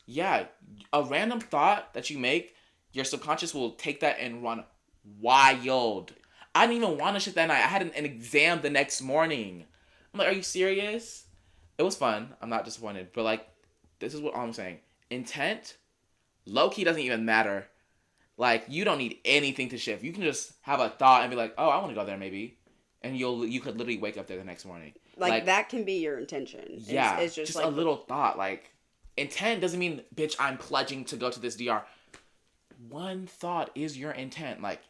yeah, a random thought that you make, your subconscious will take that and run wild. I didn't even want to shit that night. I had an exam the next morning. I'm like, are you serious? It was fun. I'm not disappointed. But, like, this is what I'm saying. Intent, low-key doesn't even matter. Like, you don't need anything to shift. You can just have a thought and be like, oh, I want to go there maybe. And you could literally wake up there the next morning. Like that can be your intention. Yeah. It's just like a little thought. Like, intent doesn't mean, bitch, I'm pledging to go to this DR. One thought is your intent. Like,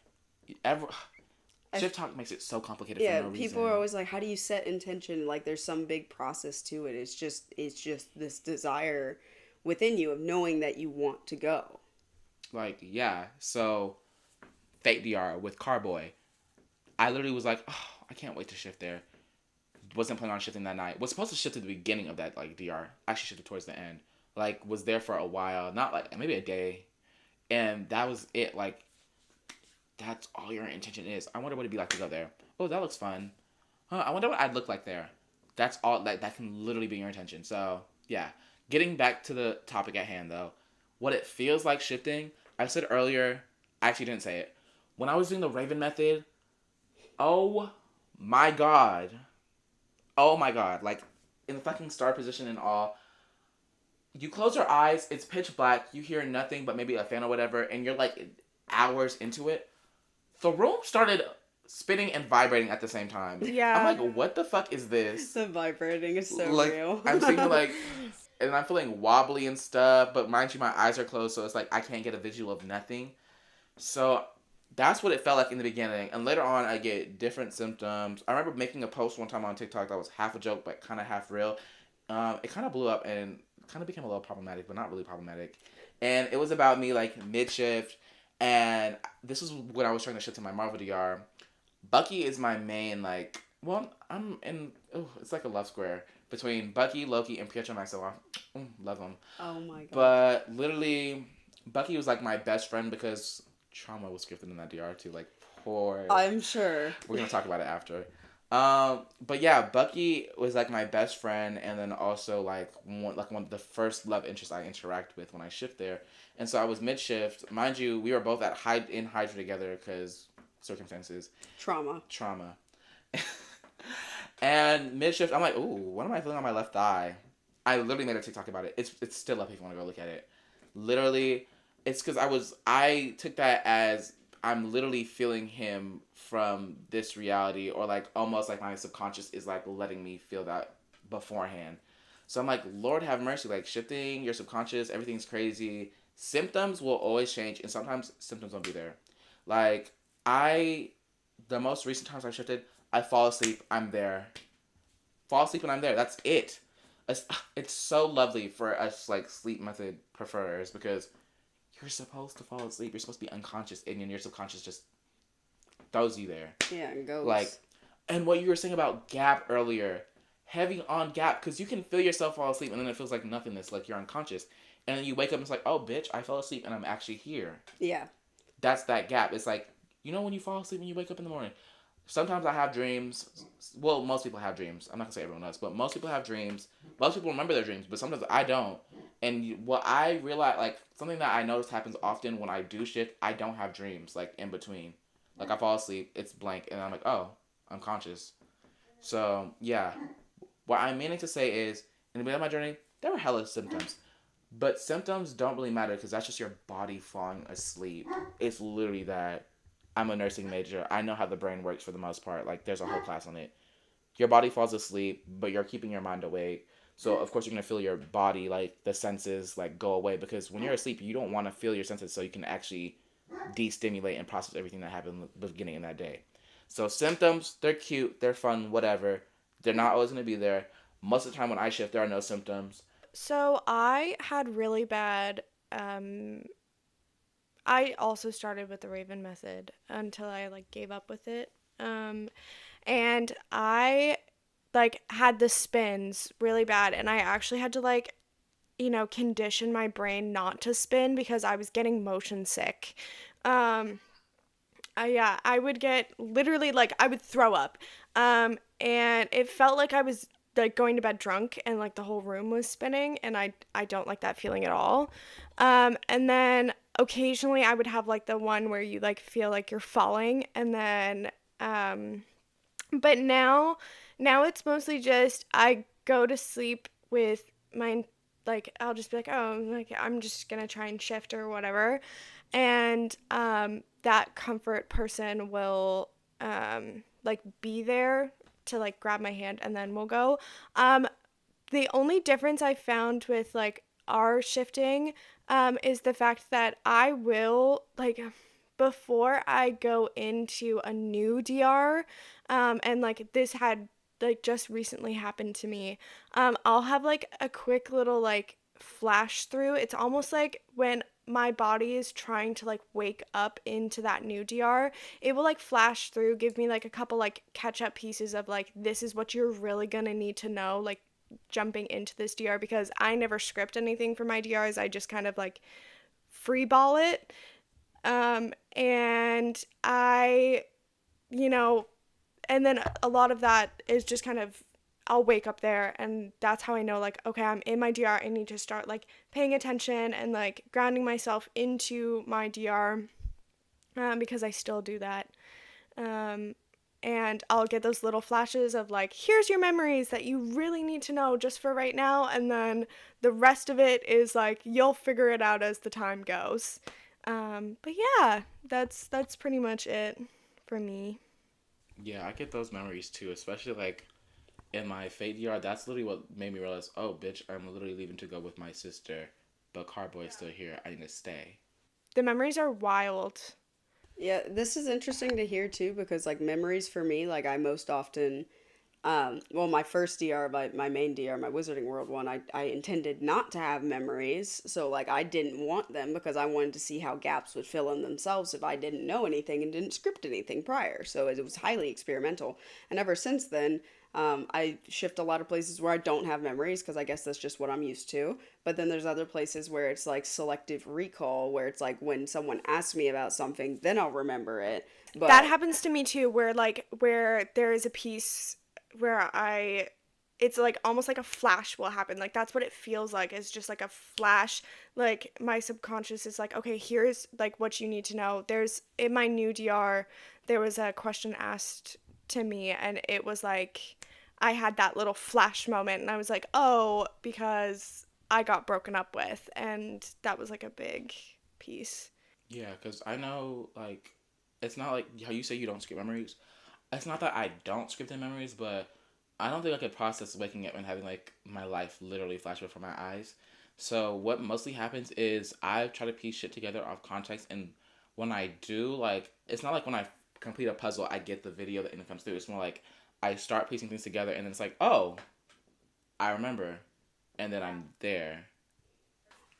Shift talk makes it so complicated for no reason. People are always like, how do you set intention? Like there's some big process to it. It's just this desire within you of knowing that you want to go. Like, yeah. So Fate DR with Carboy. I literally was like, oh, I can't wait to shift there. Wasn't planning on shifting that night. Was supposed to shift at the beginning of that like DR. Actually shifted towards the end. Like was there for a while. Not like maybe a day. And that was it. Like that's all your intention is. I wonder what it'd be like to go there. Oh, that looks fun. I wonder what I'd look like there. That's all. Like that can literally be your intention. So yeah. Getting back to the topic at hand though, what it feels like shifting. I said earlier. I actually didn't say it. When I was doing the Raven method. Oh my god. Oh my god. Like in the fucking star position and all. You close your eyes. It's pitch black. You hear nothing but maybe a fan or whatever, and you're like hours into it. The room started spinning and vibrating at the same time. Yeah. I'm like, what the fuck is this? The vibrating is so like, real. I'm thinking like, and I'm feeling wobbly and stuff, but mind you, my eyes are closed, so it's like I can't get a visual of nothing. So that's what it felt like in the beginning. And later on, I get different symptoms. I remember making a post one time on TikTok that was half a joke, but kind of half real. It kind of blew up and kind of became a little problematic, but not really problematic. And it was about me like mid shift. And this was when I was trying to shift to my Marvel DR. Bucky is my main, like, well, I'm in, oh, it's like a love square between Bucky, Loki, and Pietro Maximoff. Love him. Oh my god. But literally, Bucky was like my best friend because trauma was gifted in that DR too. Like, poor. I'm sure. We're gonna talk about it after. But yeah, Bucky was like my best friend, and then also like one of the first love interests I interact with when I shift there. And so I was mid shift, mind you. We were both at in Hydra together because circumstances, trauma. And mid shift, I'm like, ooh, what am I feeling on my left thigh? I literally made a TikTok about it. It's still up if you want to go look at it. Literally, it's because I took that as I'm literally feeling him from this reality, or like almost like my subconscious is like letting me feel that beforehand. So I'm like, Lord have mercy, like shifting your subconscious, everything's crazy. Symptoms will always change, and sometimes symptoms won't be there. Like the most recent times I shifted, I fall asleep, I'm there. Fall asleep and I'm there. That's it. It's so lovely for us like sleep method preferers because you're supposed to fall asleep. You're supposed to be unconscious, and then your subconscious just throws you there. Yeah, and goes. Like, and what you were saying about gap earlier, heavy on gap, because you can feel yourself fall asleep, and then it feels like nothingness, like you're unconscious, and then you wake up and it's like, oh, bitch, I fell asleep, and I'm actually here. Yeah. That's that gap. It's like, you know when you fall asleep and you wake up in the morning. Sometimes I have dreams. Well, most people have dreams. I'm not gonna say everyone does, but most people have dreams. Most people remember their dreams, but sometimes I don't. And what I realize, like something that I notice happens often when I do shift, I don't have dreams like in between. Like I fall asleep, it's blank, and I'm like, oh, I'm conscious. So yeah, what I'm meaning to say is, in the beginning of my journey, there were hella symptoms, but symptoms don't really matter because that's just your body falling asleep. It's literally that. I'm a nursing major. I know how the brain works for the most part. Like, there's a whole class on it. Your body falls asleep, but you're keeping your mind awake. So, of course, you're going to feel your body, like, the senses, like, go away. Because when you're asleep, you don't want to feel your senses so you can actually de-stimulate and process everything that happened in the beginning of that day. So, symptoms, they're cute, they're fun, whatever. They're not always going to be there. Most of the time when I shift, there are no symptoms. So I had really bad, I also started with the Raven method until I like gave up with it. And I like had the spins really bad, and I actually had to like, condition my brain not to spin because I was getting motion sick. Yeah, I would get literally like I would throw up. And it felt like I was like going to bed drunk and like the whole room was spinning, and I don't like that feeling at all. And then occasionally I would have like the one where you like feel like you're falling, and then but now it's mostly just I go to sleep with my like I'll just be like, oh, like I'm just gonna try and shift or whatever, and that comfort person will like be there to like grab my hand, and then we'll go. The only difference I found with like our shifting is the fact that I will like before I go into a new DR, and like this had like just recently happened to me. I'll have like a quick little like flash through. It's almost like when my body is trying to like wake up into that new DR, it will like flash through, give me like a couple like catch up pieces of like, this is what you're really gonna need to know, like jumping into this DR, because I never script anything for my DRs. I just kind of like free ball it. And I, and then a lot of that is just kind of I'll wake up there, and that's how I know like, okay, I'm in my DR. I need to start like paying attention and like grounding myself into my DR, because I still do that. And I'll get those little flashes of like, here's your memories that you really need to know just for right now, and then the rest of it is like you'll figure it out as the time goes. But yeah, that's pretty much it for me. Yeah, I get those memories too, especially like in my Fate DR. That's literally what made me realize, oh, bitch, I'm literally leaving to go with my sister, but Carboy is still here. I need to stay. The memories are wild. Yeah, this is interesting to hear too because like memories for me, like I most often well, my first DR, my main DR, my Wizarding World one, I intended not to have memories. So, like, I didn't want them because I wanted to see how gaps would fill in themselves if I didn't know anything and didn't script anything prior. So, it was highly experimental. And ever since then, I shift a lot of places where I don't have memories because I guess that's just what I'm used to. But then there's other places where it's like selective recall, where it's like when someone asks me about something, then I'll remember it. That But happens to me too, where there is a piece where it's like almost like a flash will happen. Like that's what it feels like. It's just like a flash. Like my subconscious is like, okay, here's like what you need to know. There's in my new DR, there was a question asked to me, and it was like I had that little flash moment, and I was like, oh, because I got broken up with, and that was like a big piece. Yeah, because I know, like, it's not like how you say you don't skip memories. It's not that I don't script in memories, but I don't think I could process waking up and having, like, my life literally flash before my eyes. So what mostly happens is I try to piece shit together off context, and when I do, like, it's not like when I complete a puzzle, I get the video that it comes through. It's more like I start piecing things together, and then it's like, oh, I remember, and then I'm there.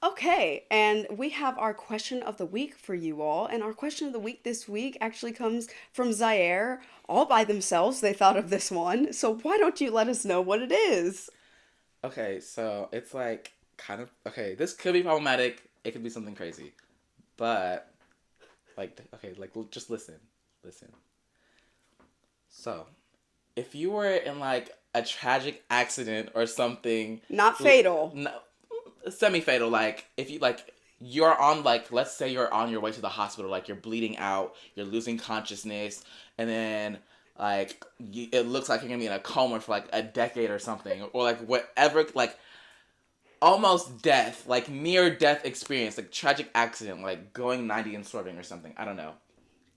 okay, and we have our question of the week for you all. And our question of the week this week actually comes from Zaire. All by themselves, they thought of this one. So why don't you let us know what it is? Okay, so it's like kind of okay. This could be problematic. It could be something crazy, but like okay, like just listen, listen. So, if you were in like a tragic accident or something, Not fatal. no, semi-fatal. Like if you like you're on like let's say you're on your way to the hospital, like you're bleeding out, you're losing consciousness, and then like it looks like you're gonna be in a coma for like a decade or something, or like whatever, like almost death, like near death experience, like tragic accident, like going 90 and swerving or something. I don't know.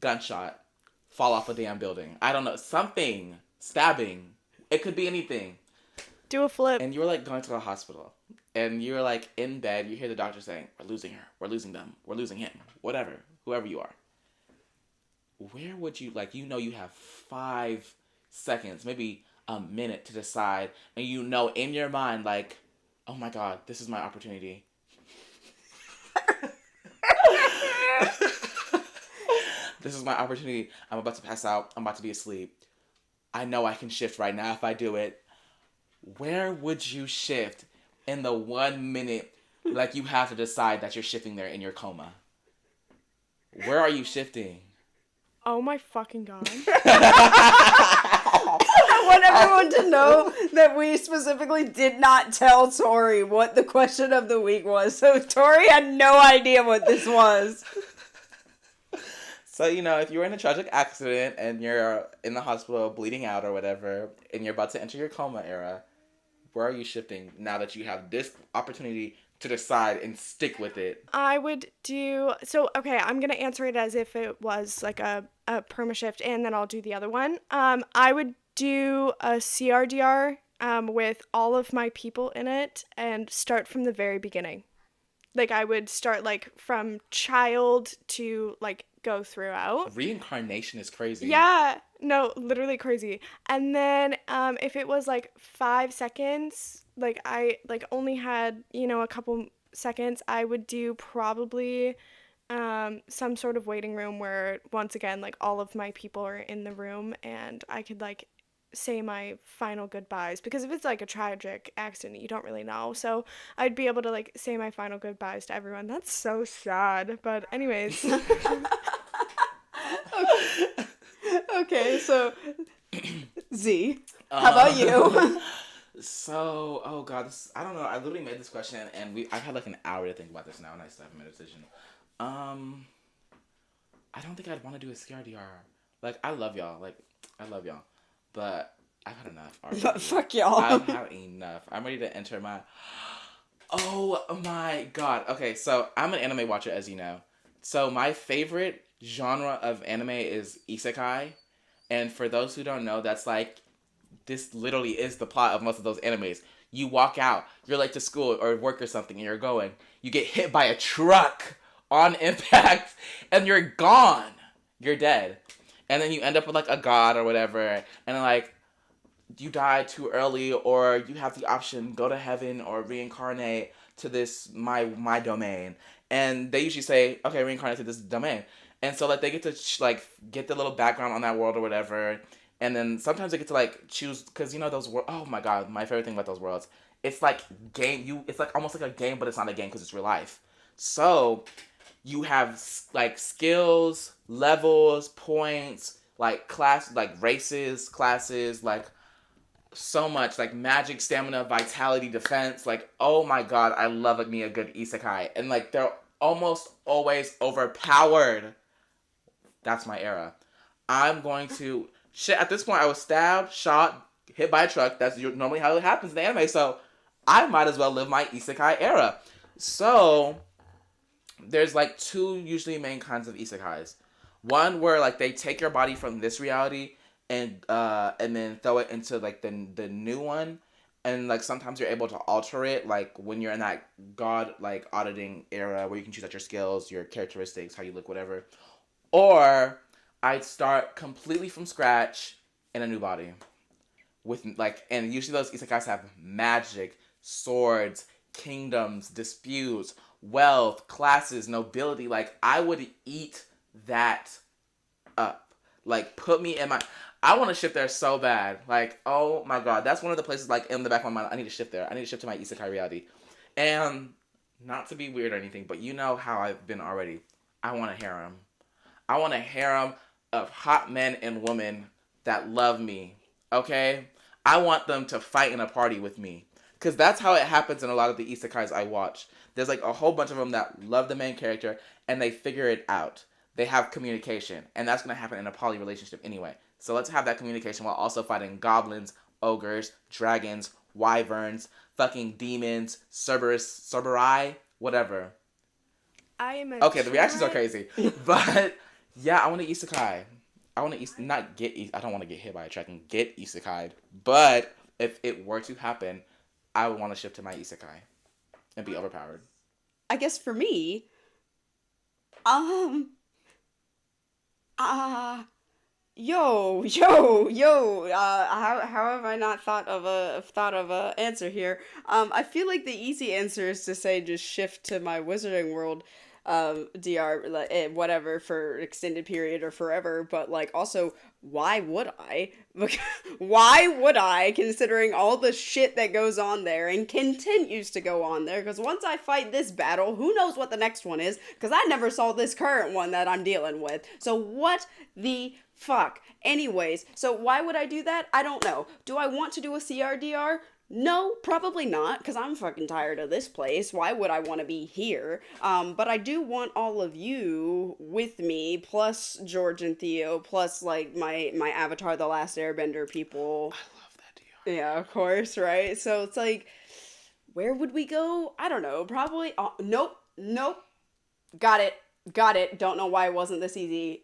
Gunshot, fall off a damn building. I don't know. Something, stabbing. It could be anything. Do a flip. And you're like going to the hospital, and you're like in bed. You hear the doctor saying, "We're losing her. We're losing them. We're losing him. Whatever, whoever you are." Where would you like? You know, you have 5 seconds, maybe a minute to decide, and you know in your mind like, "Oh my God, this is my opportunity." This is my opportunity. I'm about to pass out. I'm about to be asleep. I know I can shift right now if I do it. Where would you shift in the 1 minute, like you have to decide that you're shifting there in your coma? Where are you shifting? Oh my fucking god. I want everyone to know that we specifically did not tell Tori what the question of the week was. So Tori had no idea what this was. So, you know, if you're in a tragic accident and you're in the hospital bleeding out or whatever, and you're about to enter your coma era, where are you shifting now that you have this opportunity to decide and stick with it? I would do so. Okay, I'm gonna answer it as if it was like a perma shift, and then I'll do the other one. I would do a CRDR with all of my people in it and start from the very beginning. Like I would start like from child to like go throughout. Reincarnation is crazy. Yeah, no, literally crazy. And then if it was like 5 seconds, like I like only had, a couple seconds, I would do probably some sort of waiting room where once again like all of my people are in the room and I could like say my final goodbyes, because if it's like a tragic accident you don't really know, so I'd be able to like say my final goodbyes to everyone. That's so sad, but anyways. Okay, so Z, how about you? So, oh God, I don't know. I literally made this question, and I've had like an hour to think about this now, and I still haven't made a decision. I don't think I'd want to do a CRDR. Like, I love y'all. Like, I love y'all, but I've had enough. But fuck y'all. I've had enough. I'm ready to enter my. Oh my God. Okay, so I'm an anime watcher, as you know. So my favorite genre of anime is isekai, and for those who don't know, that's like, this literally is the plot of most of those animes. You walk out, you're late to school or work or something, and you're going, you get hit by a truck on impact, and you're gone. you're dead. And then you end up with, like, a god or whatever, and, like, you die too early, or you have the option, go to heaven or reincarnate to this, my domain. And they usually say, okay, reincarnate to this domain. And so, like, they get to, get the little background on that world or whatever. And then sometimes they get to, like, choose, because, you know, those worlds, oh my god, my favorite thing about those worlds, it's like it's like almost like a game, but it's not a game because it's real life. So, you have, like, skills, levels, points, like, races, classes, like, so much, like, magic, stamina, vitality, defense. Like, oh my god, I love me a good isekai. And, like, they're almost always overpowered. That's my era. I'm going to... Shit, at this point, I was stabbed, shot, hit by a truck. That's normally how it happens in the anime. So, I might as well live my isekai era. So, there's, like, two usually main kinds of isekais. One where, like, they take your body from this reality and then throw it into, like, the new one. And, like, sometimes you're able to alter it, like, when you're in that god, like, auditing era where you can choose out your skills, your characteristics, how you look, whatever. Or I'd start completely from scratch in a new body. With, like, and usually those isekais have magic, swords, kingdoms, disputes, wealth, classes, nobility. Like, I would eat that up. Like, put me in my... I want to shift there so bad. Like, oh my god. That's one of the places, like, in the back of my mind, I need to shift there. I need to shift to my isekai reality. And, not to be weird or anything, but you know how I've been already. I want a harem. I want a harem of hot men and women that love me. Okay? I want them to fight in a party with me. Because that's how it happens in a lot of the isekais I watch. There's, like, a whole bunch of them that love the main character, and they figure it out. They have communication. And that's going to happen in a poly relationship anyway. So let's have that communication while also fighting goblins, ogres, dragons, wyverns, fucking demons, Cerberus, whatever. I am Okay, the reactions are crazy. But, yeah, I want to isekai. I want to I don't want to get hit by a truck and get isekai'd. But if it were to happen, I would want to shift to my isekai and be overpowered. I guess for me, Yo, how have I not thought of a answer here? I feel like the easy answer is to say just shift to my Wizarding World, DR, like, whatever, for extended period or forever. But, like, also, why would I? Why would I, considering all the shit that goes on there and continues to go on there? Because once I fight this battle, who knows what the next one is? Because I never saw this current one that I'm dealing with. So what the fuck? Anyways, so why would I do that? I don't know. Do I want to do a CRDR? No, probably not, because I'm fucking tired of this place. Why would I want to be here? But I do want all of you with me, plus George and Theo, plus, like, my Avatar The Last Airbender people. I love that DR. Yeah, of course, right? So it's like, where would we go? I don't know. Probably, nope. Got it. Don't know why it wasn't this easy.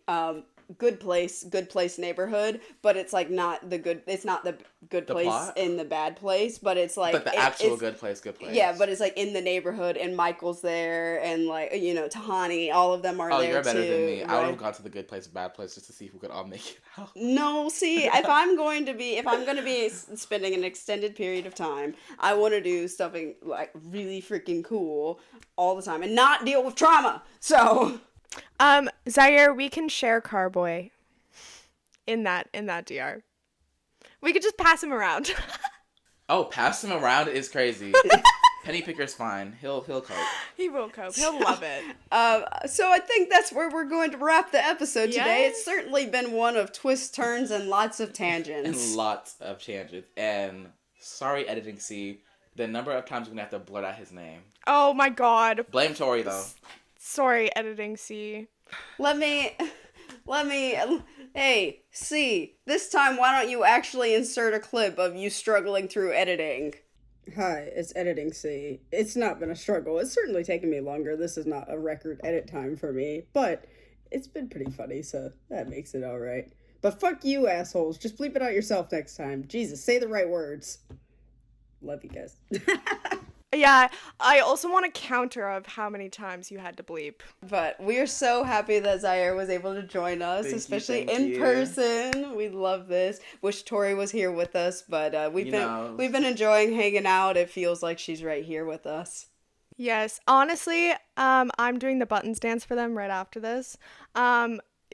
Good place neighborhood, but it's, like, it's not the good The place plot? in the bad place, but it's like But the actual good place. yeah, but it's, like, in the neighborhood, and Michael's there, and, like, you know, Tahani, all of them are there. You're better too, than me. I would right? have gone to the good place, bad place, just to see if we could all make it out. No, see, if I'm going to be spending an extended period of time, I want to do something, like, really freaking cool all the time and not deal with trauma. So Zaire, we can share Carboy in that DR. We could just pass him around. Oh, pass him around is crazy. Penny Picker's fine. He'll cope. He will cope. He'll love it. So I think that's where we're going to wrap the episode today. Yes. It's certainly been one of twists, turns, and lots of tangents. And lots of tangents. And sorry, editing C, the number of times we're gonna have to blurt out his name. Oh my god. Blame Tori though. Sorry, editing C. Let me, hey, C, this time why don't you actually insert a clip of you struggling through editing? Hi, it's editing C. It's not been a struggle. It's certainly taken me longer. This is not a record edit time for me, but it's been pretty funny, so that makes it alright. But fuck you, assholes. Just bleep it out yourself next time. Jesus, say the right words. Love you guys. Yeah, I also want a counter of how many times you had to bleep. But we are so happy that Zaire was able to join us, especially Thank in you. person. We love this. Wish Tori was here with us, but we've You been know. enjoying hanging out. It feels like she's right here with us. Yes, honestly, I'm doing the buttons dance for them right after this.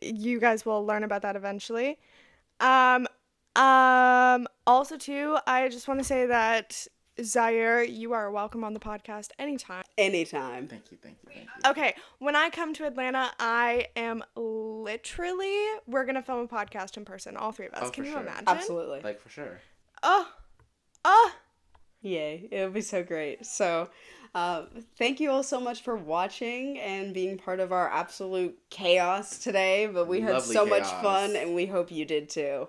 You guys will learn about that eventually. Um, also too, I just want to say that Zaire, you are welcome on the podcast anytime. Anytime. Thank you. Okay, when I come to Atlanta, I am literally, we're gonna film a podcast in person, all three of us. Oh, Can for you sure. imagine? Absolutely. Like, for sure. Oh, oh. Yay. It'll be so great. So, thank you all so much for watching and being part of our absolute chaos today. But we had Lovely so much chaos. fun, and we hope you did too.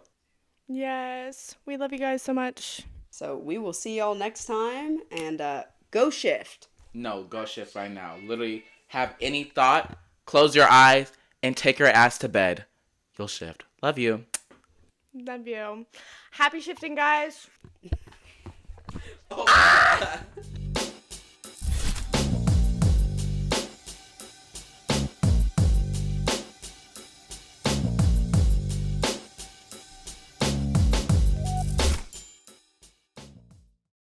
Yes, we love you guys so much. So, we will see y'all next time, and go shift. No, go shift right now. Literally, have any thought, close your eyes, and take your ass to bed. You'll shift. Love you. Love you. Happy shifting, guys. Oh.